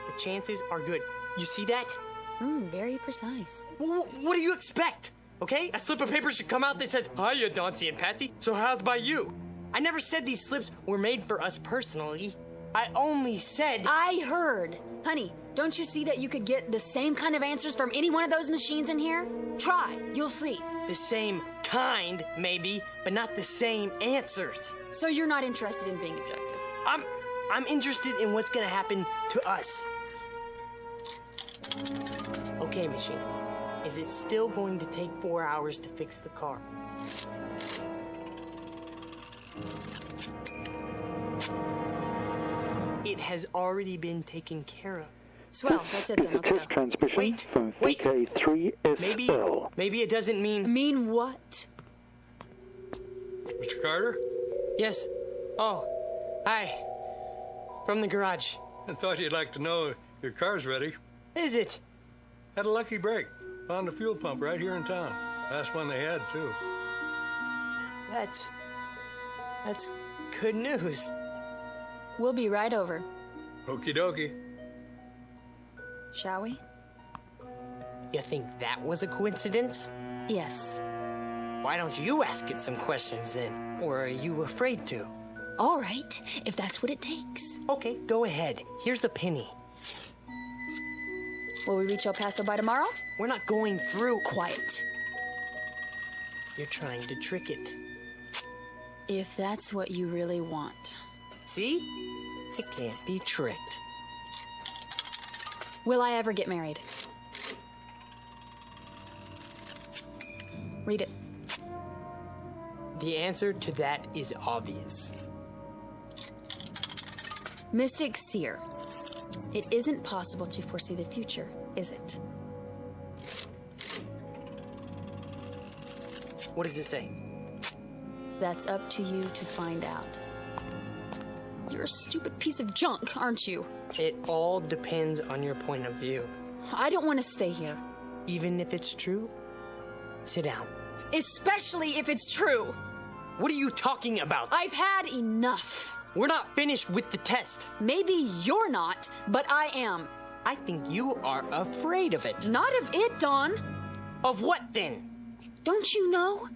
The chances are good. You see that? Very precise. What do you expect? Okay? A slip of paper should come out that says, "Hiya, Dauncey and Patsy. So how's by you?" I never said these slips were made for us personally. I only said... I heard. Honey, don't you see that you could get the same kind of answers from any one of those machines in here? Try. You'll see. The same kind, maybe, but not the same answers. So you're not interested in being objective? I'm interested in what's gonna happen to us. Okay, machine. Is it still going to take 4 hours to fix the car? It has already been taken care of. Swell, that's it then. Let's Test go. transmission for vk3sl. Maybe it doesn't mean... Mean what? Mr. Carter? Yes. Oh, hi. From the garage. I thought you'd like to know your car's ready. Is it? Had a lucky break. Found a fuel pump right here in town. Last one they had, too. That's good news. We'll be right over. Okie dokie. Shall we? You think that was a coincidence? Yes. Why don't you ask it some questions then? Or are you afraid to? All right, if that's what it takes. Okay, go ahead. Here's a penny. Will we reach El Paso by tomorrow? We're not going through. Quiet. You're trying to trick it. If that's what you really want. See? It can't be tricked. Will I ever get married? Read it. The answer to that is obvious. Mystic Seer. It isn't possible to foresee the future, is it? What does it say? That's up to you to find out. You're a stupid piece of junk, aren't you? It all depends on your point of view. I don't want to stay here. Even if it's true? Sit down. Especially if it's true. What are you talking about? I've had enough. We're not finished with the test. Maybe you're not, but I am. I think you are afraid of it. Not of it, Dawn. Of what then? Don't you know?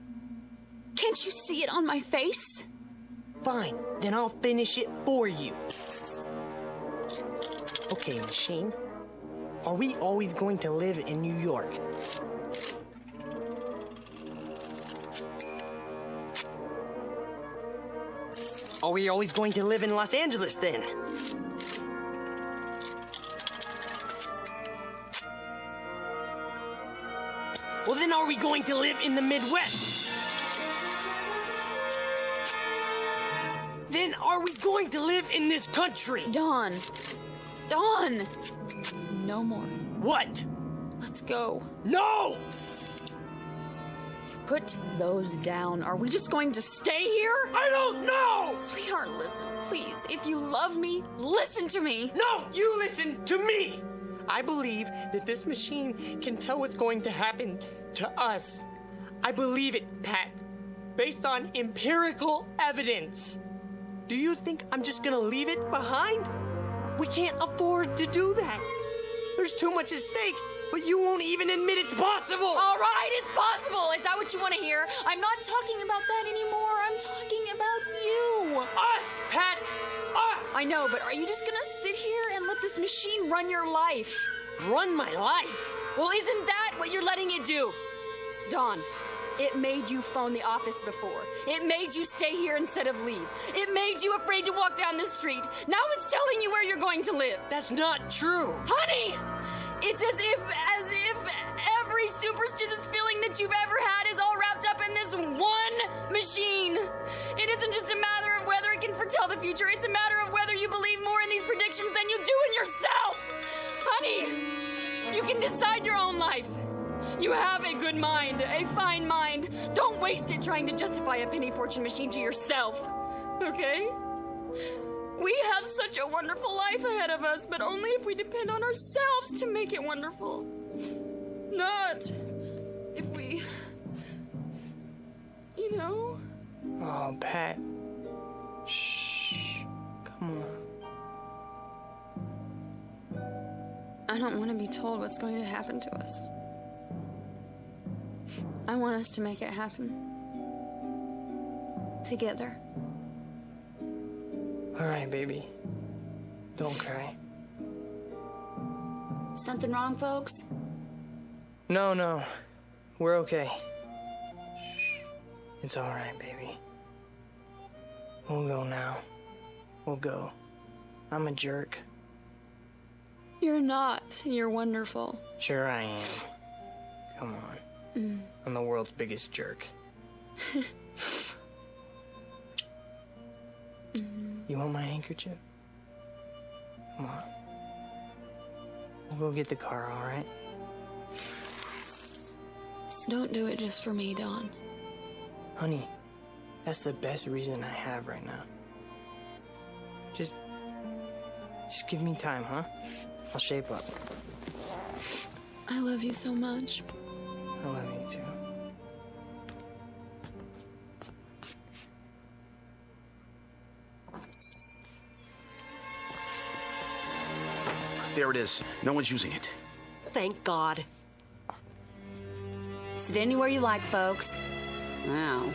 Can't you see it on my face? Fine, then I'll finish it for you. Okay, machine. Are we always going to live in New York? Are we always going to live in Los Angeles then? Well, then are we going to live in the Midwest? Then are we going to live in this country? Dawn. Dawn. No more. What? Let's go. No! Put those down. Are we just going to stay here? I don't know! Sweetheart, listen, please. If you love me, listen to me. No, you listen to me! I believe that this machine can tell what's going to happen to us. I believe it, Pat, based on empirical evidence. Do you think I'm just gonna leave it behind? We can't afford to do that. There's too much at stake. But you won't even admit it's possible! All right, it's possible! Is that what you want to hear? I'm not talking about that anymore. I'm talking about you! Us, Pat! Us! I know, but are you just gonna sit here and let this machine run your life? Run my life? Well, isn't that what you're letting it do? Dawn, it made you phone the office before. It made you stay here instead of leave. It made you afraid to walk down the street. Now it's telling you where you're going to live. That's not true! Honey! It's as if every superstitious feeling that you've ever had is all wrapped up in this one machine. It isn't just a matter of whether it can foretell the future. It's a matter of whether you believe more in these predictions than you do in yourself. Honey, you can decide your own life. You have a good mind, a fine mind. Don't waste it trying to justify a penny fortune machine to yourself, okay? We have such a wonderful life ahead of us, but only if we depend on ourselves to make it wonderful. Not if we, you know? Oh, Pat. Shh. Come on. I don't want to be told what's going to happen to us. I want us to make it happen. Together. All right, baby. Don't cry. Something wrong, folks? No. We're okay. It's all right, baby. We'll go now. We'll go. I'm a jerk. You're not. You're wonderful. Sure I am. Come on. I'm the world's biggest jerk. You want my handkerchief? Come on. We'll go get the car, all right? Don't do it just for me, Don. Honey, that's the best reason I have right now. Just give me time, huh? I'll shape up. I love you so much. I love you too. There it is. No one's using it. Thank God. Sit anywhere you like, folks. Wow,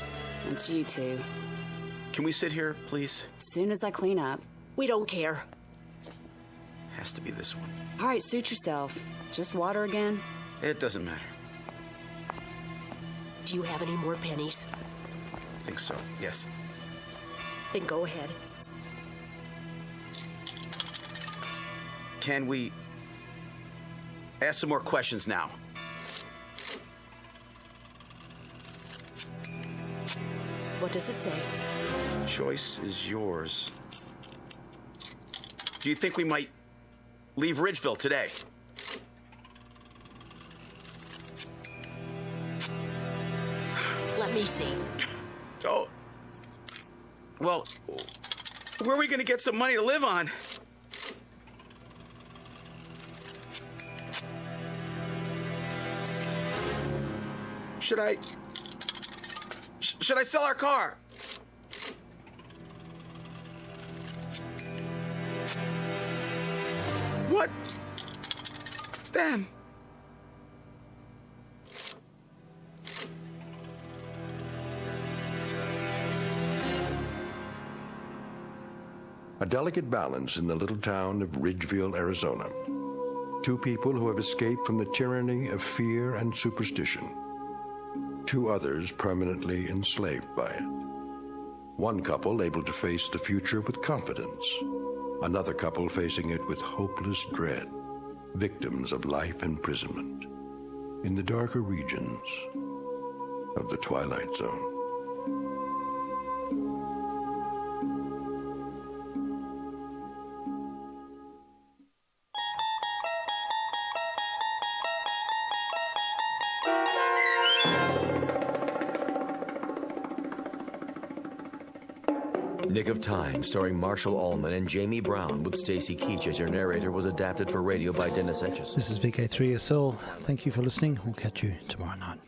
it's you two. Can we sit here, please? As soon as I clean up. We don't care. Has to be this one. All right, suit yourself. Just water again? It doesn't matter. Do you have any more pennies? I think so, yes. Then go ahead. Can we ask some more questions now? What does it say? Choice is yours. Do you think we might leave Ridgeville today? Let me see. Oh. Well, where are we going to get some money to live on? Should I sell our car? What then? A delicate balance in the little town of Ridgeville, Arizona. Two people who have escaped from the tyranny of fear and superstition. Two others permanently enslaved by it. One couple able to face the future with confidence. Another couple facing it with hopeless dread. Victims of life imprisonment in the darker regions of the Twilight Zone. Nick of Time, starring Marshall Allman and Jamie Brown, with Stacy Keach as your narrator, was adapted for radio by Dennis Etches. This is vk3sl. Thank you for listening. We'll catch you tomorrow night.